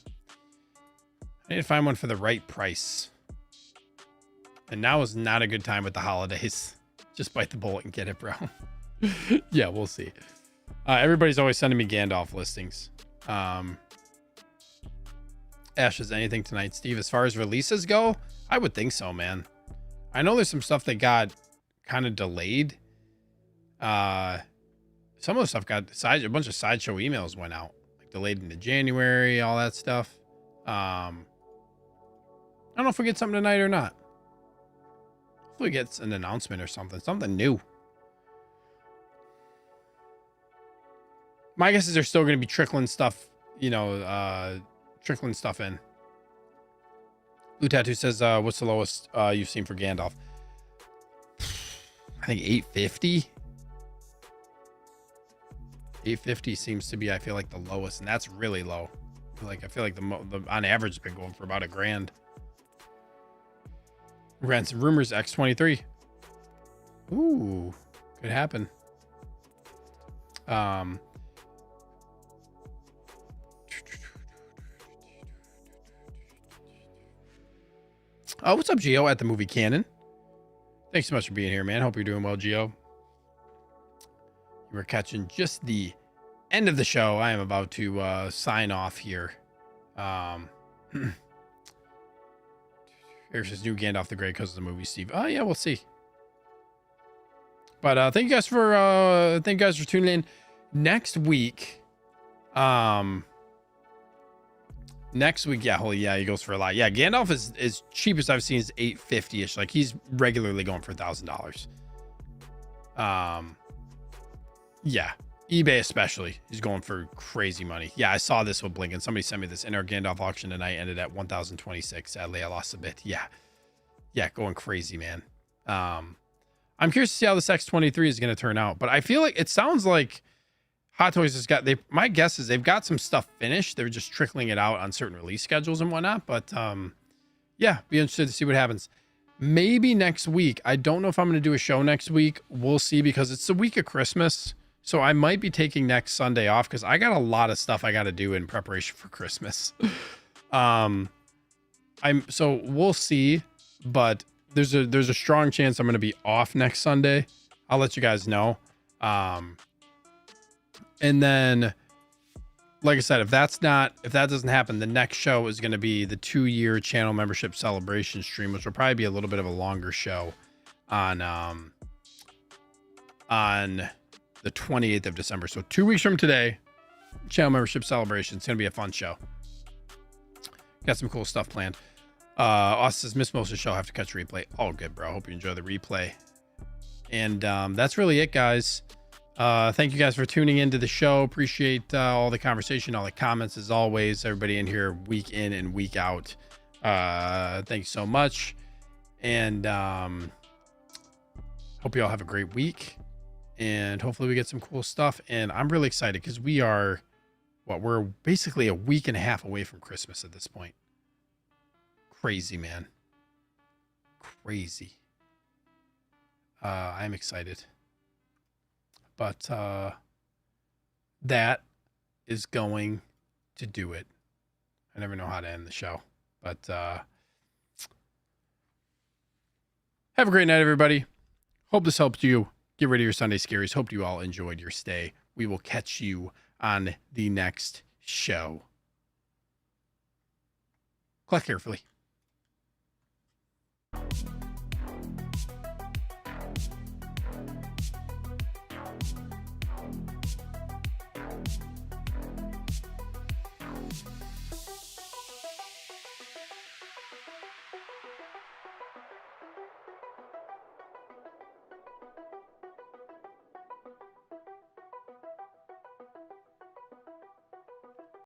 I need to find one for the right price. And now is not a good time with the holidays. Just bite the bullet and get it, bro. Yeah, we'll see. Everybody's always sending me Gandalf listings. Ash, is anything tonight, Steve? As far as releases go, I would think so, man. I know there's some stuff that got kind of delayed. Some of the stuff got a bunch of sideshow emails went out, like delayed into January, all that stuff. I don't know if we get something tonight or not. Hopefully we get an announcement or something new. My guess is they're still going to be trickling stuff, trickling stuff in. Blue Tattoo says, what's the lowest you've seen for Gandalf? I think 850. 850 seems to be, I feel like, the lowest, and that's really low. I feel like the on average has been going for about $1,000. Rents rumors X23. Ooh, could happen. Oh, what's up, Gio, at the Movie Canon? Thanks so much for being here, man. Hope you're doing well, Gio. We're catching just the end of the show. I am about to sign off here. Eric says, new Gandalf the Grey because of the movie, Steve. Oh, yeah, we'll see. But thank you guys for tuning in. Next week, yeah, holy yeah, he goes for a lot. Yeah, Gandalf is cheapest I've seen is $850-ish. Like, he's regularly going for $1,000. Yeah, eBay especially, he's going for crazy money. Yeah, I saw this with Blinken. Somebody sent me this in our Gandalf auction tonight. Ended at 1,026. Sadly, I lost a bit. Yeah, going crazy, man. I'm curious to see how this X23 is going to turn out, but I feel like it sounds like Hot Toys has got, my guess is they've got some stuff finished. They're just trickling it out on certain release schedules and whatnot. But yeah, be interested to see what happens. Maybe next week. I don't know if I'm going to do a show next week. We'll see, because it's the week of Christmas. So I might be taking next Sunday off because I got a lot of stuff I got to do in preparation for Christmas. So we'll see, but there's a strong chance I'm going to be off next Sunday. I'll let you guys know. And then, like I said, if that doesn't happen, the next show is going to be the 2-year channel membership celebration stream, which will probably be a little bit of a longer show on the 28th of December. So 2 weeks from today, channel membership celebration. It's going to be a fun show. Got some cool stuff planned. Austin says, miss most of the show. Have to catch a replay. All good, bro. Hope you enjoy the replay. And that's really it, guys. Thank you guys for tuning into the show. Appreciate all the conversation, all the comments, as always. Everybody in here week in and week out. Thanks so much. And hope you all have a great week. And hopefully we get some cool stuff. And I'm really excited because we're basically a week and a half away from Christmas at this point. Crazy, man. Crazy. I'm excited. But that is going to do it. I never know how to end the show. But have a great night, everybody. Hope this helped you get rid of your Sunday scaries. Hope you all enjoyed your stay. We will catch you on the next show. Collect carefully.